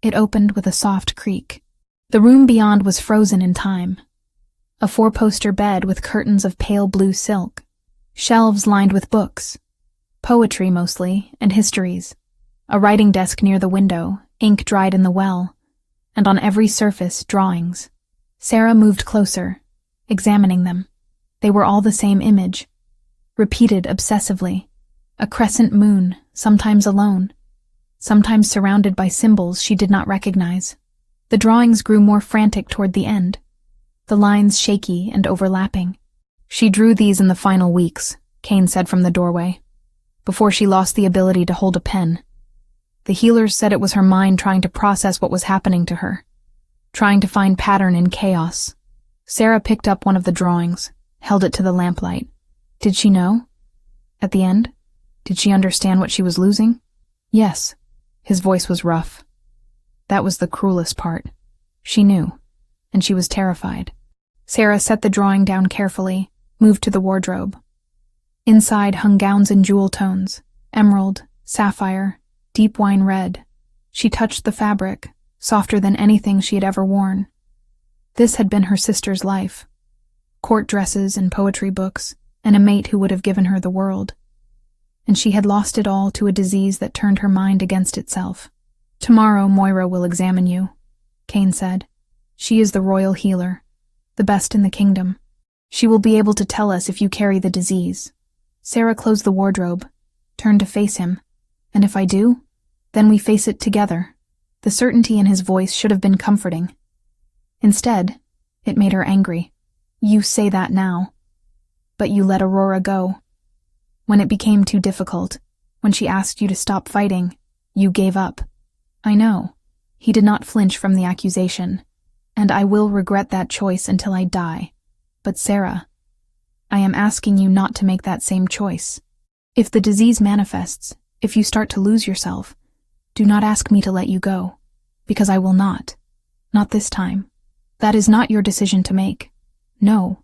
It opened with a soft creak. The room beyond was frozen in time. A 4-poster bed with curtains of pale blue silk, shelves lined with books, poetry mostly, and histories, a writing desk near the window, ink dried in the well, and on every surface, drawings. Sarah moved closer, examining them. They were all the same image, repeated obsessively. A crescent moon, sometimes alone, sometimes surrounded by symbols she did not recognize. The drawings grew more frantic toward the end, the lines shaky and overlapping. "She drew these in the final weeks," Cain said from the doorway, "before she lost the ability to hold a pen. The healers said it was her mind trying to process what was happening to her, trying to find pattern in chaos." Sarah picked up one of the drawings, held it to the lamplight. Did she know? At the end? Did she understand what she was losing? Yes. His voice was rough. That was the cruelest part. She knew, and she was terrified. Sarah set the drawing down carefully, moved to the wardrobe. Inside hung gowns in jewel tones, emerald, sapphire, deep wine red. She touched the fabric, softer than anything she had ever worn. This had been her sister's life. Court dresses and poetry books, and a mate who would have given her the world. And she had lost it all to a disease that turned her mind against itself. "Tomorrow Moira will examine you," Cain said. "She is the royal healer, the best in the kingdom. She will be able to tell us if you carry the disease." Sarah closed the wardrobe, turned to face him. "And if I do, then we face it together." The certainty in his voice should have been comforting. Instead, it made her angry. "You say that now. But you let Aurora go. When it became too difficult, when she asked you to stop fighting, you gave up." "I know." He did not flinch from the accusation. "And I will regret that choice until I die. But Sarah, I am asking you not to make that same choice. If the disease manifests, if you start to lose yourself, do not ask me to let you go, because I will not. Not this time. That is not your decision to make. No,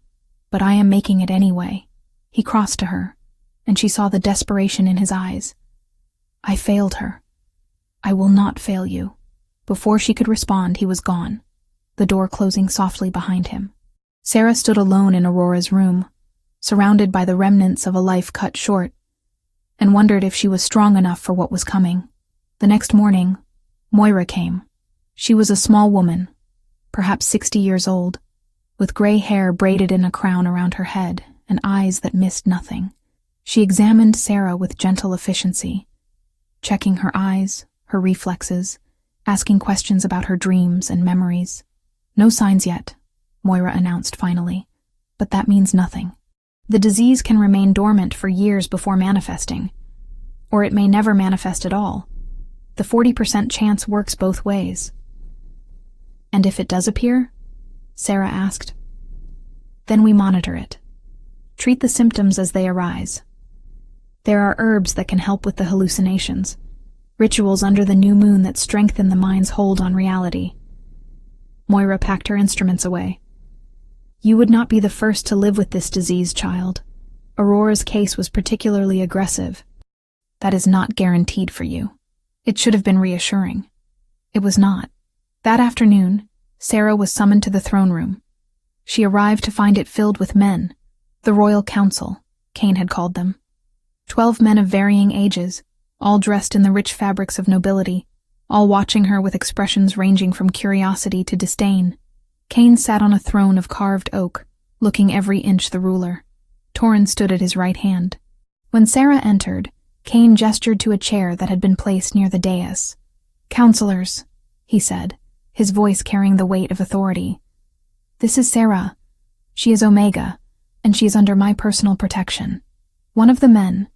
but I am making it anyway." He crossed to her, and she saw the desperation in his eyes. "I failed her. I will not fail you." Before she could respond, he was gone, the door closing softly behind him. Sarah stood alone in Aurora's room, surrounded by the remnants of a life cut short, and wondered if she was strong enough for what was coming. The next morning, Moira came. She was a small woman, perhaps 60 years old, with gray hair braided in a crown around her head and eyes that missed nothing. She examined Sarah with gentle efficiency, checking her eyes, her reflexes, asking questions about her dreams and memories. "No signs yet," Moira announced finally, "but that means nothing. The disease can remain dormant for years before manifesting, or it may never manifest at all. The 40% chance works both ways." "And if it does appear?" Sarah asked. "Then we monitor it. Treat the symptoms as they arise. There are herbs that can help with the hallucinations, rituals under the new moon that strengthen the mind's hold on reality." Moira packed her instruments away. "You would not be the first to live with this disease, child. Aurora's case was particularly aggressive. That is not guaranteed for you." It should have been reassuring. It was not. That afternoon, Sarah was summoned to the throne room. She arrived to find it filled with men, the Royal Council, Kane had called them. 12 men of varying ages, all dressed in the rich fabrics of nobility, all watching her with expressions ranging from curiosity to disdain. Kane sat on a throne of carved oak, looking every inch the ruler. Torrin stood at his right hand. When Sarah entered, Kane gestured to a chair that had been placed near the dais. "Counselors," he said, his voice carrying the weight of authority. "This is Sarah. She is Omega, and she is under my personal protection." One of the men,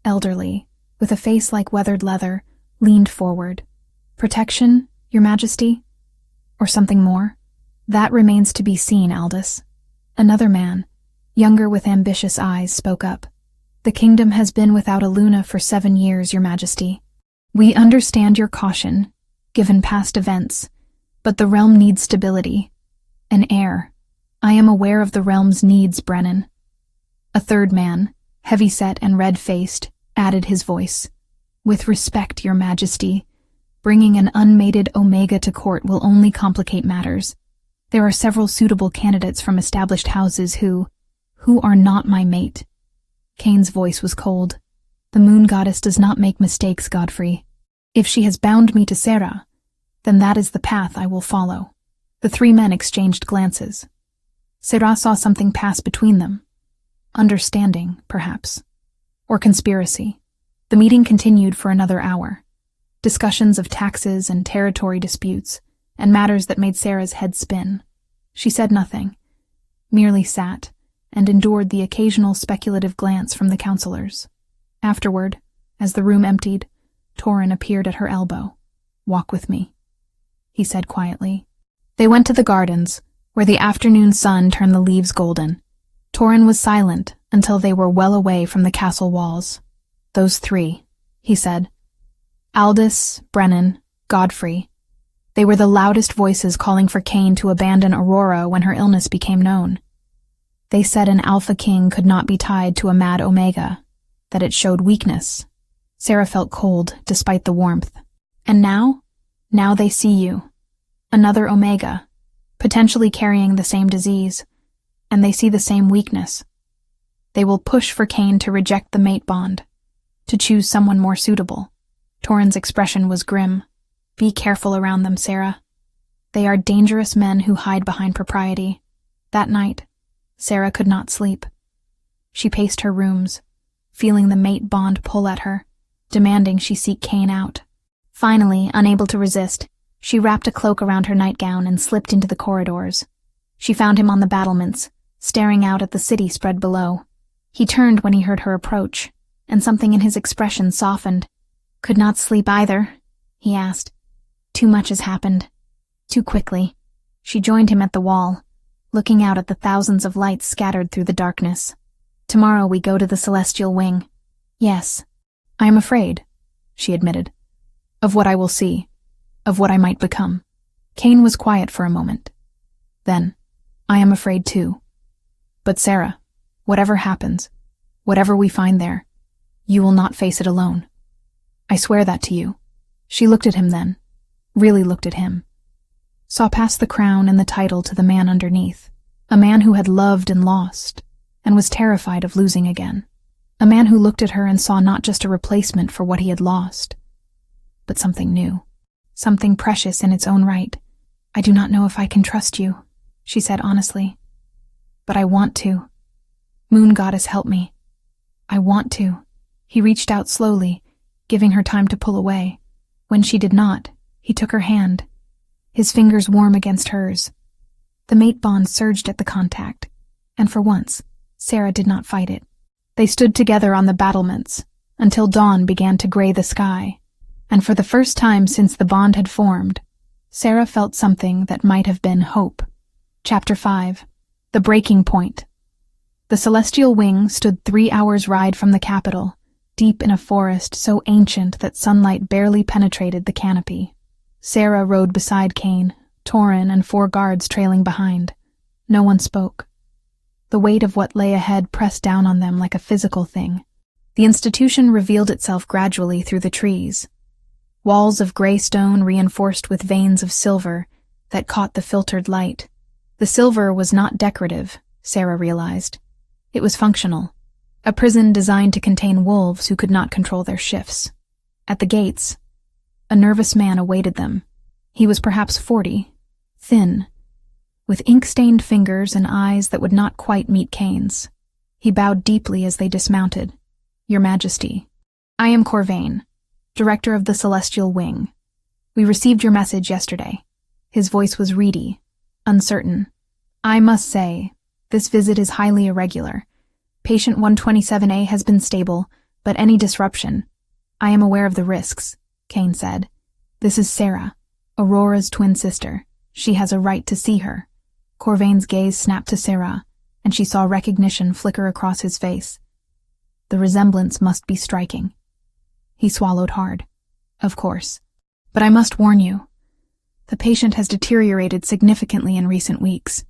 elderly, with a face like weathered leather, leaned forward. "Protection, Your Majesty? Or something more?" "That remains to be seen, Aldous." Another man, younger with ambitious eyes, spoke up. "The kingdom has been without a Luna for 7 years, Your Majesty. We understand your caution, given past events, but the realm needs stability. An heir. I am aware of the realm's needs, Brennan." A third man, heavy-set and red-faced, added his voice. "With respect, Your Majesty, bringing an unmated Omega to court will only complicate matters. There are several suitable candidates from established houses who are not my mate." Kane's voice was cold. "The moon goddess does not make mistakes, Godfrey. If she has bound me to Sarah, then that is the path I will follow." The 3 men exchanged glances. Sarah saw something pass between them. Understanding, perhaps. Or conspiracy. The meeting continued for another hour. Discussions of taxes and territory disputes, and matters that made Sarah's head spin. She said nothing, merely sat, and endured the occasional speculative glance from the counselors. Afterward, as the room emptied, Torrin appeared at her elbow. "Walk with me," he said quietly. They went to the gardens, where the afternoon sun turned the leaves golden. Torrin was silent until they were well away from the castle walls. "Those 3, he said. Aldous, Brennan, Godfrey. They were the loudest voices calling for Kane to abandon Aurora when her illness became known. They said an Alpha King could not be tied to a mad Omega, that it showed weakness. Sarah felt cold, despite the warmth. And now? Now they see you. Another Omega, potentially carrying the same disease, and they see the same weakness. They will push for Kane to reject the mate bond, to choose someone more suitable. Torrin's expression was grim. "Be careful around them, Sarah. They are dangerous men who hide behind propriety." That night, Sarah could not sleep. She paced her rooms, feeling the mate bond pull at her, demanding she seek Kane out. Finally, unable to resist, she wrapped a cloak around her nightgown and slipped into the corridors. She found him on the battlements, staring out at the city spread below. He turned when he heard her approach, and something in his expression softened. "Could not sleep either?" he asked. "Too much has happened. Too quickly." She joined him at the wall, looking out at the thousands of lights scattered through the darkness. "Tomorrow we go to the Celestial Wing." "Yes. I am afraid," she admitted. "Of what I will see. Of what I might become." Kane was quiet for a moment. Then, "I am afraid too." But Sarah, whatever happens, whatever we find there, you will not face it alone. I swear that to you." She looked at him then, really looked at him, saw past the crown and the title to the man underneath, a man who had loved and lost, and was terrified of losing again. A man who looked at her and saw not just a replacement for what he had lost, but something new, something precious in its own right. "I do not know if I can trust you," she said honestly. "But I want to. Moon Goddess, help me. I want to." He reached out slowly, giving her time to pull away. When she did not, he took her hand, his fingers warm against hers. The mate bond surged at the contact, and for once, Sarah did not fight it. They stood together on the battlements until dawn began to gray the sky, and for the first time since the bond had formed, Sarah felt something that might have been hope. Chapter 5. The Breaking Point. The Celestial Wing stood 3 hours' ride from the capital, deep in a forest so ancient that sunlight barely penetrated the canopy. Sarah rode beside Kane, Torin and 4 guards trailing behind. No one spoke. The weight of what lay ahead pressed down on them like a physical thing. The institution revealed itself gradually through the trees. Walls of gray stone reinforced with veins of silver that caught the filtered light. The silver was not decorative, Sarah realized. It was functional. A prison designed to contain wolves who could not control their shifts. At the gates, a nervous man awaited them. He was perhaps 40, thin, with ink-stained fingers and eyes that would not quite meet Kane's. He bowed deeply as they dismounted. "Your Majesty, I am Corvain, Director of the Celestial Wing. We received your message yesterday." His voice was reedy, uncertain. "I must say, this visit is highly irregular. Patient 127A has been stable, but any disruption—" "I am aware of the risks," Kane said. "This is Sarah, Aurora's twin sister. She has a right to see her." Corvain's gaze snapped to Sarah, and she saw recognition flicker across his face. The resemblance must be striking. He swallowed hard. "Of course. But I must warn you. The patient has deteriorated significantly in recent weeks.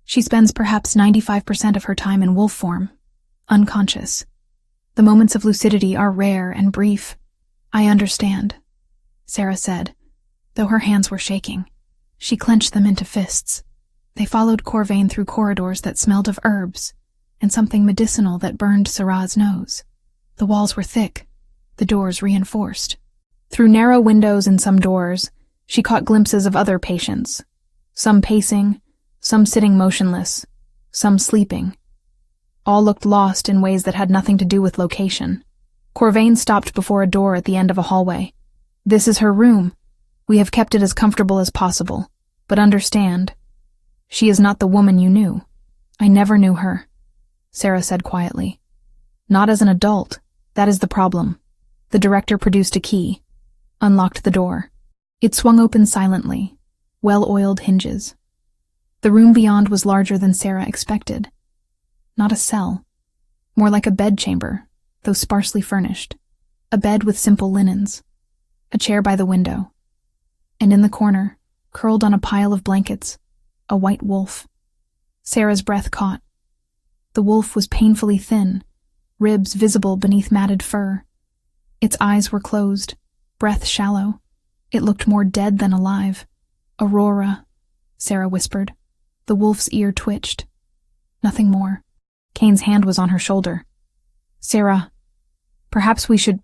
She spends perhaps 95% of her time in wolf form, unconscious. The moments of lucidity are rare and brief." "I understand," Sarah said, though her hands were shaking. She clenched them into fists. They followed Corvain through corridors that smelled of herbs and something medicinal that burned Sarah's nose. The walls were thick, the doors reinforced. Through narrow windows and some doors, she caught glimpses of other patients, some pacing, some sitting motionless, some sleeping. All looked lost in ways that had nothing to do with location. Corvain stopped before a door at the end of a hallway. "This is her room. We have kept it as comfortable as possible. But understand, she is not the woman you knew." "I never knew her," Sarah said quietly. "Not as an adult. That is the problem." The director produced a key, unlocked the door. It swung open silently, well-oiled hinges. The room beyond was larger than Sarah expected. Not a cell, more like a bedchamber, though sparsely furnished. A bed with simple linens, a chair by the window, and in the corner, curled on a pile of blankets, a white wolf. Sarah's breath caught. The wolf was painfully thin, ribs visible beneath matted fur. Its eyes were closed, breath shallow. It looked more dead than alive. "Aurora," Sarah whispered. The wolf's ear twitched. Nothing more. Kane's hand was on her shoulder. "Sarah, perhaps we should—"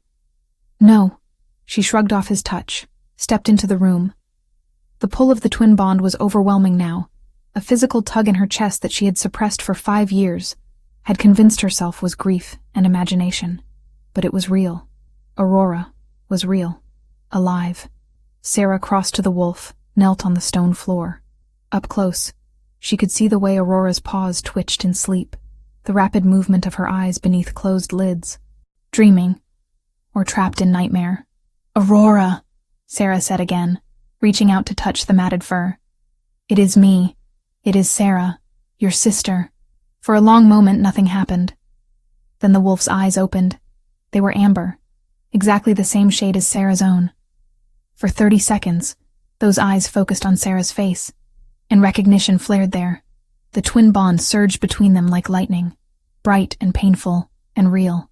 "No." She shrugged off his touch, stepped into the room. The pull of the twin bond was overwhelming now, a physical tug in her chest that she had suppressed for 5 years, had convinced herself was grief and imagination. But it was real. Aurora was real. Alive. Sarah crossed to the wolf, knelt on the stone floor. Up close, she could see the way Aurora's paws twitched in sleep, the rapid movement of her eyes beneath closed lids. Dreaming, or trapped in nightmare. "Aurora," Sarah said again, reaching out to touch the matted fur. "It is me. It is Sarah, your sister." For a long moment nothing happened. Then the wolf's eyes opened. They were amber, exactly the same shade as Sarah's own. For 30 seconds, those eyes focused on Sarah's face, and recognition flared there. The twin bond surged between them like lightning, bright and painful and real.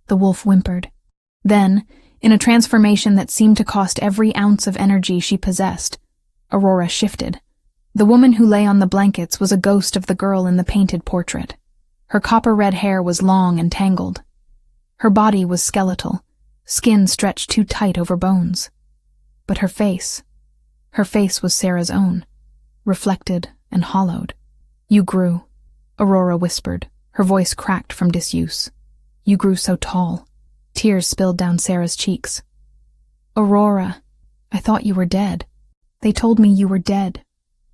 The wolf whimpered. Then, in a transformation that seemed to cost every ounce of energy she possessed, Aurora shifted. The woman who lay on the blankets was a ghost of the girl in the painted portrait. Her copper-red hair was long and tangled. Her body was skeletal, skin stretched too tight over bones. But her face was Sarah's own, reflected and hollowed. "You grew," Aurora whispered, her voice cracked from disuse. "You grew so tall." Tears spilled down Sarah's cheeks. "Aurora, I thought you were dead. They told me you were dead.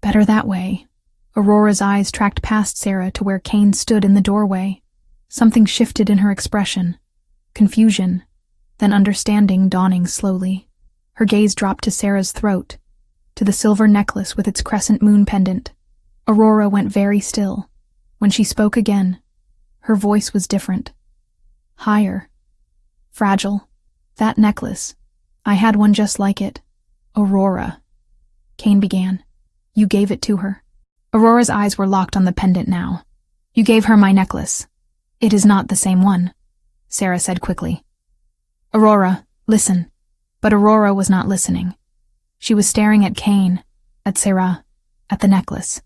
Better that way." Aurora's eyes tracked past Sarah to where Kane stood in the doorway. Something shifted in her expression. Confusion, then understanding dawning slowly. Her gaze dropped to Sarah's throat, to the silver necklace with its crescent moon pendant. Aurora went very still. When she spoke again, her voice was different. Higher. Fragile. "That necklace. I had one just like it." "Aurora," Kane began. "You gave it to her." Aurora's eyes were locked on the pendant now. "You gave her my necklace. It is not the same one," Sarah said quickly. "Aurora, listen." But Aurora was not listening. She was staring at Kane, at Sarah, at the necklace.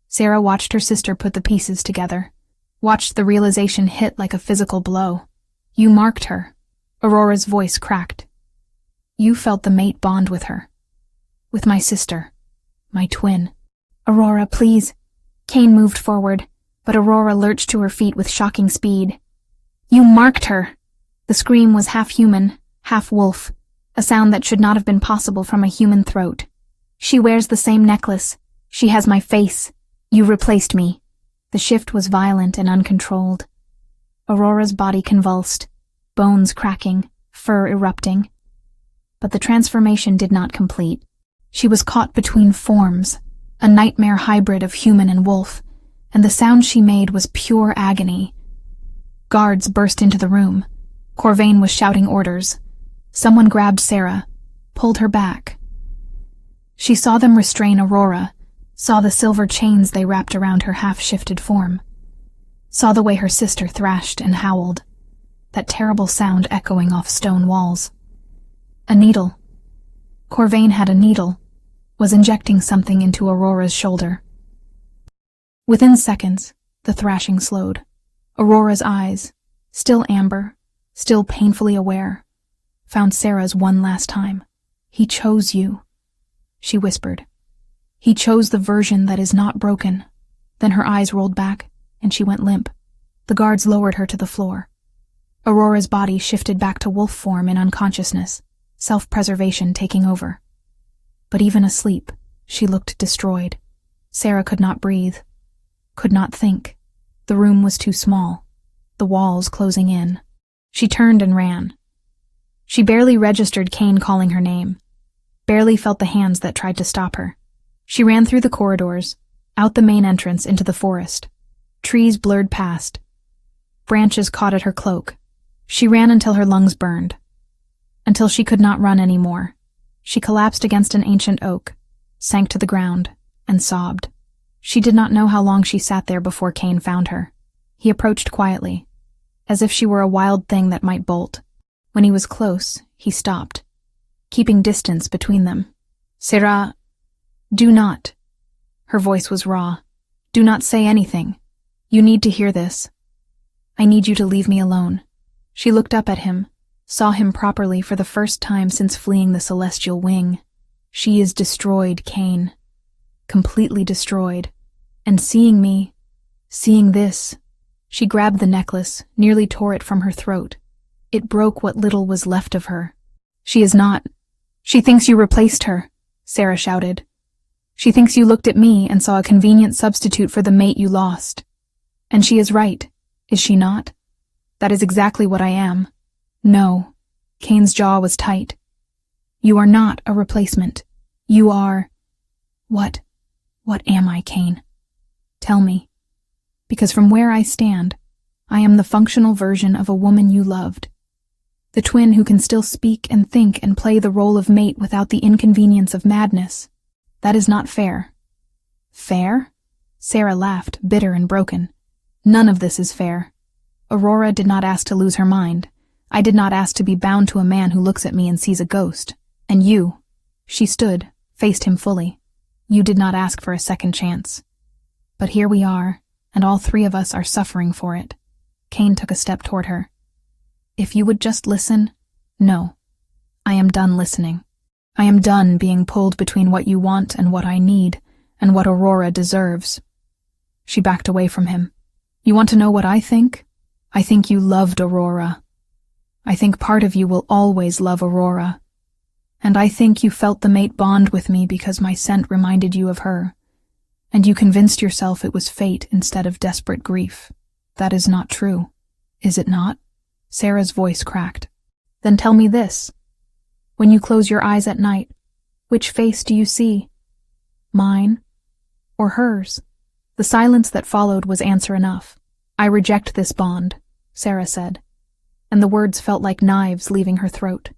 Sarah watched her sister put the pieces together, watched the realization hit like a physical blow. "You marked her." Aurora's voice cracked. "You felt the mate bond with her. With my sister. My twin." "Aurora, please." Kane moved forward, but Aurora lurched to her feet with shocking speed. "You marked her!" The scream was half human, half wolf, a sound that should not have been possible from a human throat. "She wears the same necklace. She has my face. You replaced me." The shift was violent and uncontrolled. Aurora's body convulsed, bones cracking, fur erupting. But the transformation did not complete. She was caught between forms, a nightmare hybrid of human and wolf, and the sound she made was pure agony. Guards burst into the room. Corvain was shouting orders. Someone grabbed Sarah, pulled her back. She saw them restrain Aurora, saw the silver chains they wrapped around her half-shifted form, saw the way her sister thrashed and howled, that terrible sound echoing off stone walls. A needle. Corvain had a needle, was injecting something into Aurora's shoulder. Within seconds, the thrashing slowed. Aurora's eyes, still amber, still painfully aware, found Sarah's one last time. "He chose you," she whispered. "He chose the version that is not broken." Then her eyes rolled back, and she went limp. The guards lowered her to the floor. Aurora's body shifted back to wolf form in unconsciousness, self-preservation taking over. But even asleep, she looked destroyed. Sarah could not breathe, could not think. The room was too small, the walls closing in. She turned and ran. She barely registered Kane calling her name, barely felt the hands that tried to stop her. She ran through the corridors, out the main entrance into the forest. Trees blurred past. Branches caught at her cloak. She ran until her lungs burned. Until she could not run anymore. She collapsed against an ancient oak, sank to the ground, and sobbed. She did not know how long she sat there before Kane found her. He approached quietly, as if she were a wild thing that might bolt. When he was close, he stopped, keeping distance between them. "Sarah, do not." Her voice was raw. "Do not say anything. You need to hear this. I need you to leave me alone." She looked up at him, saw him properly for the first time since fleeing the celestial wing. "She is destroyed, Kane. Completely destroyed. And seeing me, seeing this..." She grabbed the necklace, nearly tore it from her throat. It broke what little was left of her. "She is not. She thinks you replaced her," Sarah shouted. "She thinks you looked at me and saw a convenient substitute for the mate you lost. And she is right, is she not? That is exactly what I am." "No." Kane's jaw was tight. "You are not a replacement. You are..." What am I, Kane? Tell me. Because from where I stand, I am the functional version of a woman you loved. The twin who can still speak and think and play the role of mate without the inconvenience of madness. That is not fair." "Fair?" Sarah laughed, bitter and broken. None of this is fair. Aurora did not ask to lose her mind. I did not ask to be bound to a man who looks at me and sees a ghost. And you, she stood, faced him fully. You did not ask for a second chance. But here we are, and all three of us are suffering for it. Kane took a step toward her. If you would just listen. No. I am done listening. I am done being pulled between what you want and what I need, and what Aurora deserves. She backed away from him. You want to know what I think? I think you loved Aurora. I think part of you will always love Aurora. And I think you felt the mate bond with me because my scent reminded you of her. And you convinced yourself it was fate instead of desperate grief. That is not true, is it not? Sarah's voice cracked. Then tell me this. When you close your eyes at night, which face do you see? Mine or hers? The silence that followed was answer enough. I reject this bond, Sarah said, and the words felt like knives leaving her throat.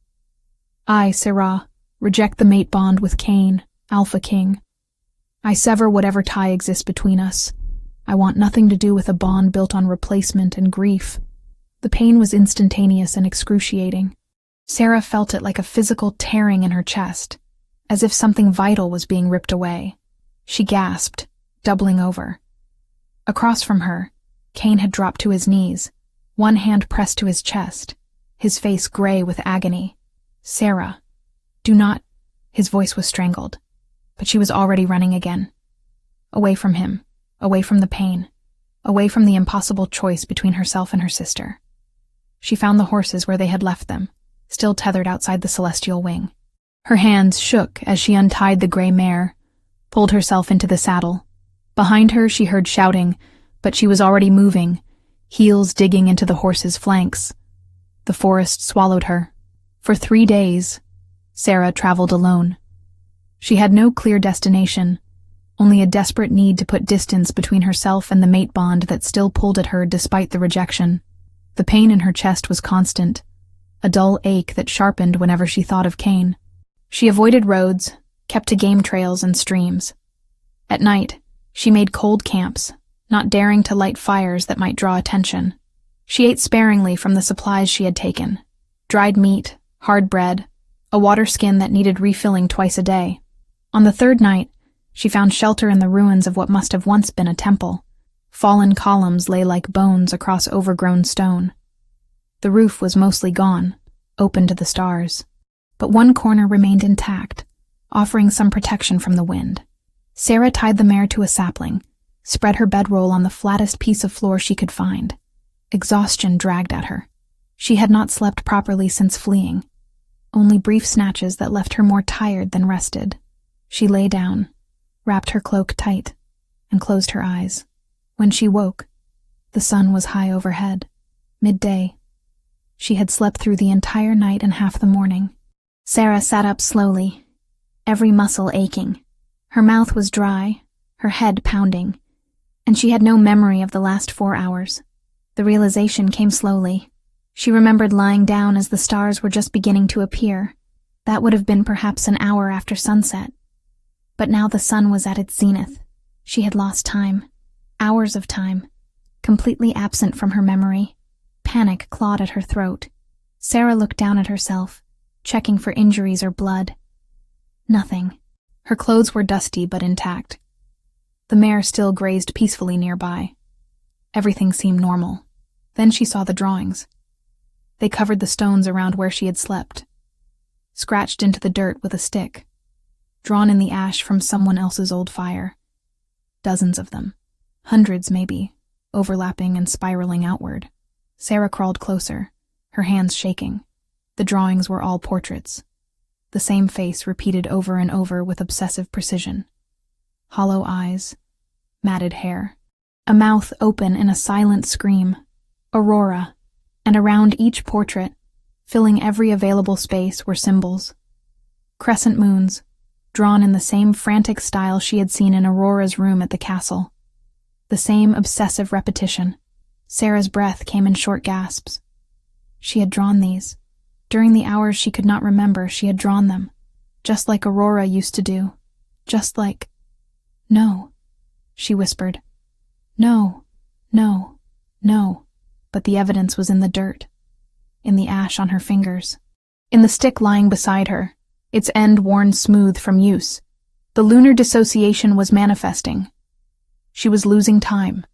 I, Sarah, reject the mate bond with Kane, Alpha King. I sever whatever tie exists between us. I want nothing to do with a bond built on replacement and grief. The pain was instantaneous and excruciating. Sarah felt it like a physical tearing in her chest, as if something vital was being ripped away. She gasped, doubling over. Across from her, Kane had dropped to his knees, one hand pressed to his chest, his face gray with agony. Sarah, do not... His voice was strangled, but she was already running again. Away from him, away from the pain, away from the impossible choice between herself and her sister. She found the horses where they had left them, still tethered outside the celestial wing. Her hands shook as she untied the gray mare, pulled herself into the saddle. Behind her she heard shouting, but she was already moving, heels digging into the horse's flanks. The forest swallowed her. For 3 days, Sarah traveled alone. She had no clear destination, only a desperate need to put distance between herself and the mate bond that still pulled at her despite the rejection. The pain in her chest was constant, a dull ache that sharpened whenever she thought of Kane. She avoided roads, kept to game trails and streams. At night, she made cold camps, not daring to light fires that might draw attention. She ate sparingly from the supplies she had taken: dried meat, hard bread, a water skin that needed refilling twice a day. On the 3rd night, she found shelter in the ruins of what must have once been a temple. Fallen columns lay like bones across overgrown stone. The roof was mostly gone, open to the stars, but one corner remained intact, offering some protection from the wind. Sarah tied the mare to a sapling, spread her bedroll on the flattest piece of floor she could find. Exhaustion dragged at her. She had not slept properly since fleeing, only brief snatches that left her more tired than rested. She lay down, wrapped her cloak tight, and closed her eyes. When she woke, the sun was high overhead, midday. She had slept through the entire night and half the morning. Sarah sat up slowly, every muscle aching. Her mouth was dry, her head pounding, and she had no memory of the last 4 hours. The realization came slowly. She remembered lying down as the stars were just beginning to appear. That would have been perhaps an hour after sunset. But now the sun was at its zenith. She had lost time, hours of time, completely absent from her memory. Panic clawed at her throat. Sarah looked down at herself, checking for injuries or blood. Nothing. Her clothes were dusty but intact. The mare still grazed peacefully nearby. Everything seemed normal. Then she saw the drawings. They covered the stones around where she had slept, scratched into the dirt with a stick, drawn in the ash from someone else's old fire. Dozens of them, hundreds maybe, overlapping and spiraling outward. Sarah crawled closer, her hands shaking. The drawings were all portraits. The same face repeated over and over with obsessive precision. Hollow eyes, matted hair, a mouth open in a silent scream. Aurora. And around each portrait, filling every available space, were symbols. Crescent moons, drawn in the same frantic style she had seen in Aurora's room at the castle. The same obsessive repetition. Sarah's breath came in short gasps. She had drawn these. During the hours she could not remember, she had drawn them. Just like Aurora used to do. Just like... No. she whispered. No, no, no. But the evidence was in the dirt, in the ash on her fingers, in the stick lying beside her, its end worn smooth from use. The lunar dissociation was manifesting. She was losing time,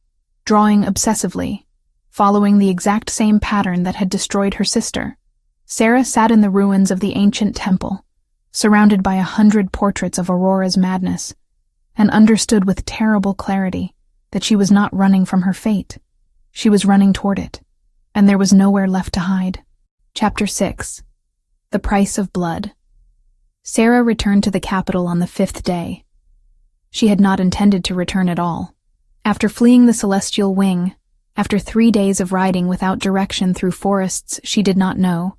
drawing obsessively, following the exact same pattern that had destroyed her sister. Sarah sat in the ruins of the ancient temple, surrounded by 100 portraits of Aurora's madness, and understood with terrible clarity that she was not running from her fate. She was running toward it, and there was nowhere left to hide. Chapter 6. The Price of Blood. Sarah returned to the capital on the 5th day. She had not intended to return at all. After fleeing the Celestial Wing, after 3 days of riding without direction through forests she did not know,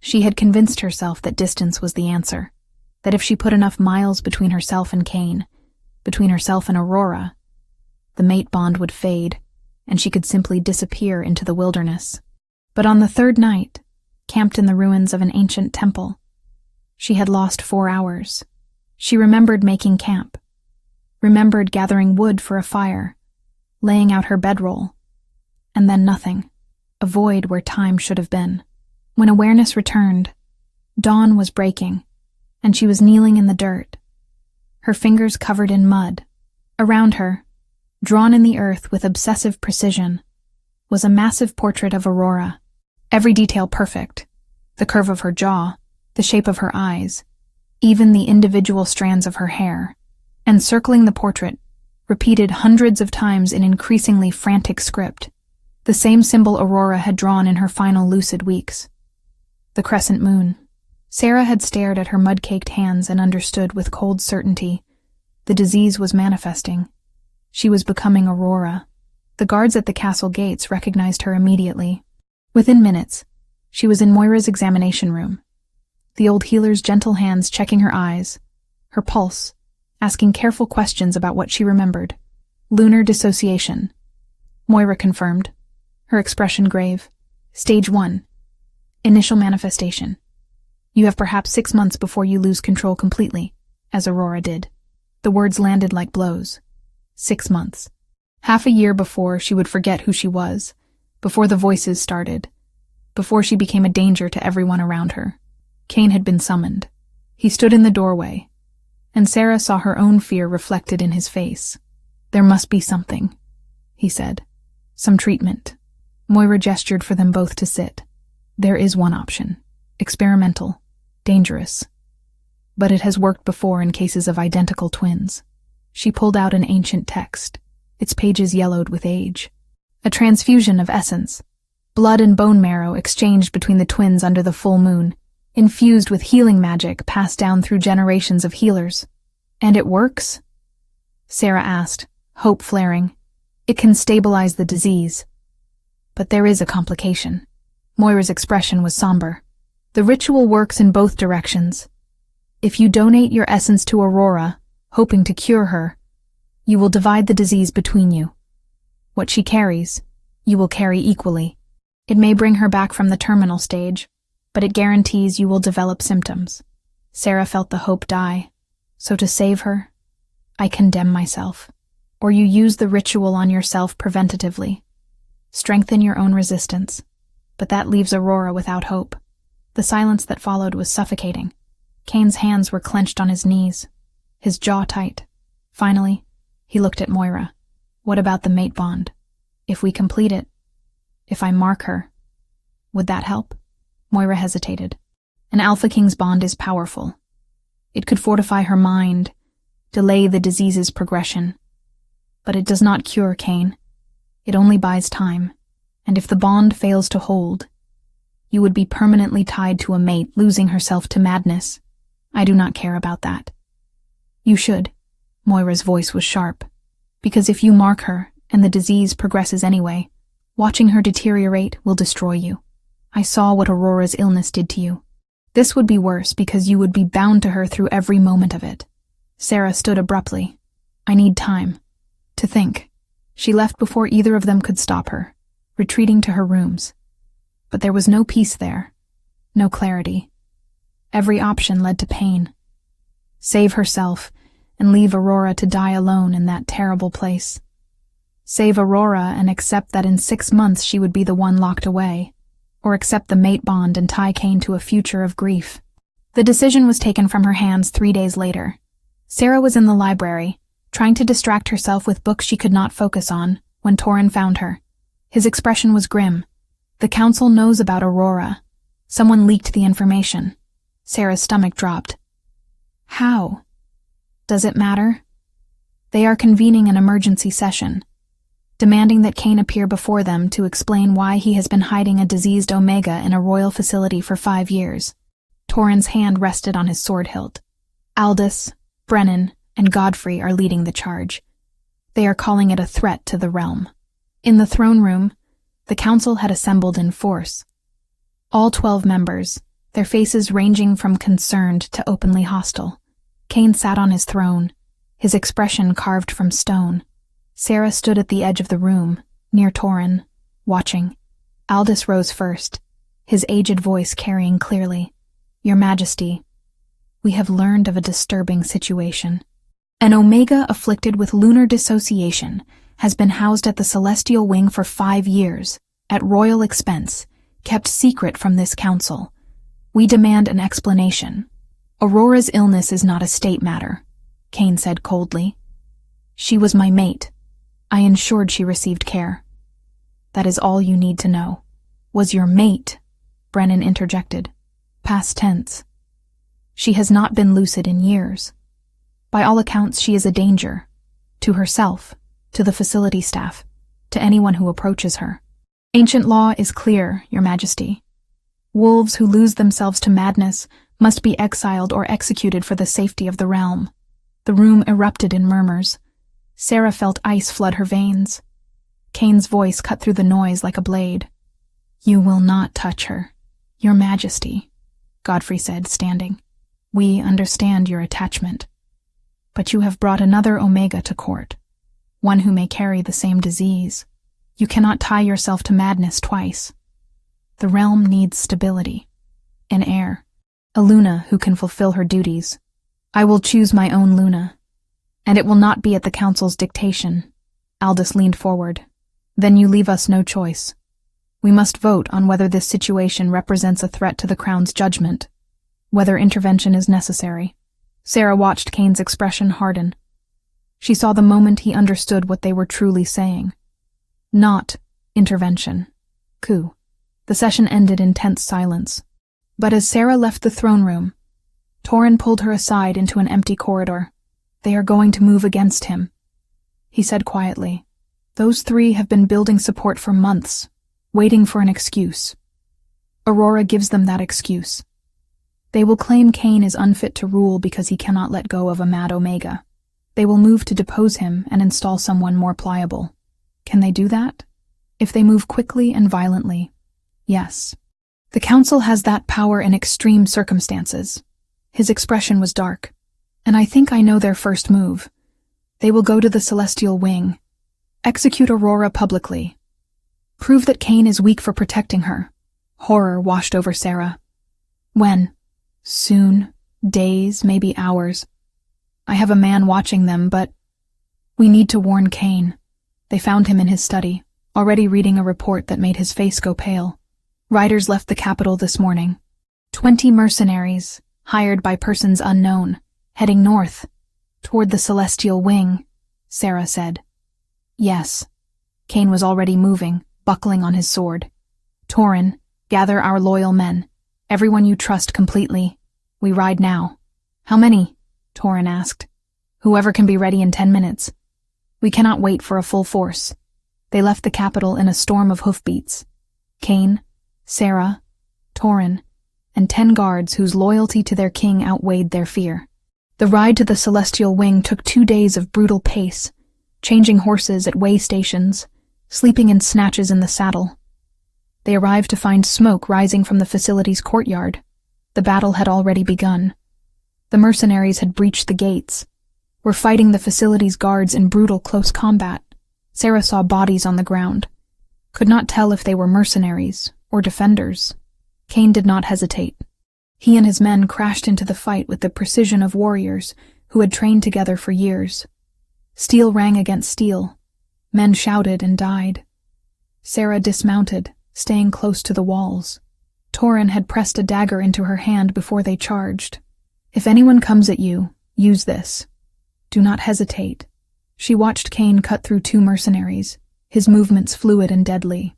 she had convinced herself that distance was the answer, that if she put enough miles between herself and Cain, between herself and Aurora, the mate bond would fade, and she could simply disappear into the wilderness. But on the 3rd night, camped in the ruins of an ancient temple, she had lost 4 hours. She remembered making camp, remembered gathering wood for a fire, laying out her bedroll, and then nothing, a void where time should have been. When awareness returned, dawn was breaking, and she was kneeling in the dirt, her fingers covered in mud. Around her, drawn in the earth with obsessive precision, was a massive portrait of Aurora, every detail perfect, the curve of her jaw, the shape of her eyes, even the individual strands of her hair. Encircling the portrait, repeated hundreds of times in increasingly frantic script, the same symbol Aurora had drawn in her final lucid weeks. The crescent moon. Sarah had stared at her mud-caked hands and understood with cold certainty. The disease was manifesting. She was becoming Aurora. The guards at the castle gates recognized her immediately. Within minutes, she was in Moira's examination room, the old healer's gentle hands checking her eyes, her pulse, asking careful questions about what she remembered. Lunar dissociation. Moira confirmed, her expression grave. Stage 1. Initial manifestation. You have perhaps 6 months before you lose control completely, as Aurora did. The words landed like blows. 6 months. Half a year before she would forget who she was, before the voices started, before she became a danger to everyone around her. Cain had been summoned. He stood in the doorway, and Sarah saw her own fear reflected in his face. There must be something, he said. Some treatment. Moira gestured for them both to sit. There is one option. Experimental. Dangerous. But it has worked before in cases of identical twins. She pulled out an ancient text, its pages yellowed with age. A transfusion of essence. Blood and bone marrow exchanged between the twins under the full moon, infused with healing magic passed down through generations of healers. And it works? Sarah asked, hope flaring. It can stabilize the disease. But there is a complication. Moira's expression was somber. The ritual works in both directions. If you donate your essence to Aurora, hoping to cure her, you will divide the disease between you. What she carries, you will carry equally. It may bring her back from the terminal stage, but it guarantees you will develop symptoms. Sarah felt the hope die. So to save her, I condemn myself. Or you use the ritual on yourself preventatively. Strengthen your own resistance. But that leaves Aurora without hope. The silence that followed was suffocating. Cain's hands were clenched on his knees, his jaw tight. Finally, he looked at Moira. What about the mate bond? If we complete it, if I mark her, would that help? Moira hesitated. An Alpha King's bond is powerful. It could fortify her mind, delay the disease's progression. But it does not cure Cain. It only buys time. And if the bond fails to hold, you would be permanently tied to a mate, losing herself to madness. I do not care about that. You should. Moira's voice was sharp. Because if you mark her, and the disease progresses anyway, watching her deteriorate will destroy you. I saw what Aurora's illness did to you. This would be worse because you would be bound to her through every moment of it. Sarah stood abruptly. I need time. To think. She left before either of them could stop her, retreating to her rooms. But there was no peace there, no clarity. Every option led to pain. Save herself, and leave Aurora to die alone in that terrible place. Save Aurora and accept that in 6 months she would be the one locked away, or accept the mate bond and tie Kane to a future of grief. The decision was taken from her hands 3 days later. Sarah was in the library, trying to distract herself with books she could not focus on, when Torin found her. His expression was grim. The council knows about Aurora. Someone leaked the information. Sarah's stomach dropped. How? Does it matter? They are convening an emergency session, demanding that Kane appear before them to explain why he has been hiding a diseased Omega in a royal facility for 5 years. Torin's hand rested on his sword hilt. Aldous, Brennan, and Godfrey are leading the charge. They are calling it a threat to the realm. In the throne room, the council had assembled in force. All 12 members, their faces ranging from concerned to openly hostile. Kane sat on his throne, his expression carved from stone. Sarah stood at the edge of the room, near Torin, watching. Aldous rose first, his aged voice carrying clearly, "Your Majesty, we have learned of a disturbing situation. An Omega afflicted with lunar dissociation has been housed at the Celestial Wing for 5 years, at royal expense, kept secret from this council. We demand an explanation." "Aurora's illness is not a state matter," Kane said coldly. "She was my mate. I ensured she received care." "That is all you need to know." "Was your mate," Brennan interjected. "Past tense. She has not been lucid in years. By all accounts, she is a danger. To herself, to the facility staff, to anyone who approaches her. Ancient law is clear, Your Majesty. Wolves who lose themselves to madness must be exiled or executed for the safety of the realm." The room erupted in murmurs. Sarah felt ice flood her veins. Kane's voice cut through the noise like a blade. "You will not touch her, Your Majesty," Godfrey said, standing. "We understand your attachment. But you have brought another Omega to court, one who may carry the same disease. You cannot tie yourself to madness twice. The realm needs stability, an heir, a Luna who can fulfill her duties. I will choose my own Luna, and it will not be at the council's dictation." Aldous leaned forward. "Then you leave us no choice. We must vote on whether this situation represents a threat to the Crown's judgment, whether intervention is necessary." Sarah watched Kane's expression harden. She saw the moment he understood what they were truly saying. Not intervention. Coup. The session ended in tense silence. But as Sarah left the throne room, Torin pulled her aside into an empty corridor. "They are going to move against him," he said quietly. "Those 3 have been building support for months, waiting for an excuse. Aurora gives them that excuse. They will claim Kane is unfit to rule because he cannot let go of a mad Omega. They will move to depose him and install someone more pliable. Can they do that? If they move quickly and violently, yes. The council has that power in extreme circumstances." His expression was dark. "And I think I know their first move. They will go to the Celestial Wing, execute Aurora publicly, prove that Kane is weak for protecting her." Horror washed over Sarah. "When?" "Soon. Days, maybe hours. I have a man watching them, but we need to warn Kane. They found him in his study, already reading a report that made his face go pale. Riders left the capital this morning. 20 mercenaries, hired by persons unknown, heading north, toward the Celestial Wing," Sarah said. "Yes." Kane was already moving, buckling on his sword. "Torin, gather our loyal men. Everyone you trust completely. We ride now." "How many?" Torin asked. "Whoever can be ready in 10 minutes. We cannot wait for a full force." They left the capital in a storm of hoofbeats. Kane, Sarah, Torin, and 10 guards whose loyalty to their king outweighed their fear. The ride to the Celestial Wing took 2 days of brutal pace, changing horses at way stations, sleeping in snatches in the saddle. They arrived to find smoke rising from the facility's courtyard. The battle had already begun. The mercenaries had breached the gates, were fighting the facility's guards in brutal close combat. Sarah saw bodies on the ground, could not tell if they were mercenaries or defenders. Kane did not hesitate. He and his men crashed into the fight with the precision of warriors who had trained together for years. Steel rang against steel. Men shouted and died. Sarah dismounted, staying close to the walls. Torin had pressed a dagger into her hand before they charged. "If anyone comes at you, use this. Do not hesitate." She watched Kane cut through 2 mercenaries, his movements fluid and deadly.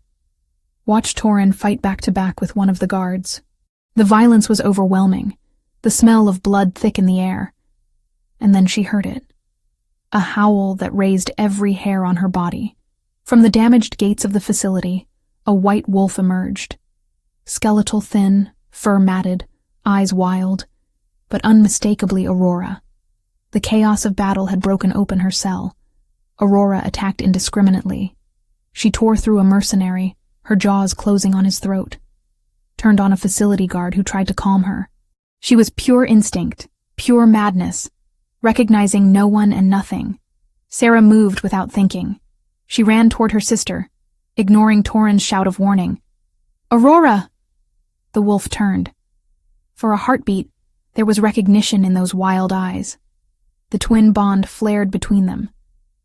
Watched Torin fight back to back with one of the guards. The violence was overwhelming, the smell of blood thick in the air. And then she heard it. A howl that raised every hair on her body. From the damaged gates of the facility, a white wolf emerged. Skeletal thin, fur matted, eyes wild, but unmistakably Aurora. The chaos of battle had broken open her cell. Aurora attacked indiscriminately. She tore through a mercenary, her jaws closing on his throat. Turned on a facility guard who tried to calm her. She was pure instinct, pure madness, recognizing no one and nothing. Sarah moved without thinking. She ran toward her sister, ignoring Torin's shout of warning. "Aurora!" The wolf turned. For a heartbeat, there was recognition in those wild eyes. The twin bond flared between them,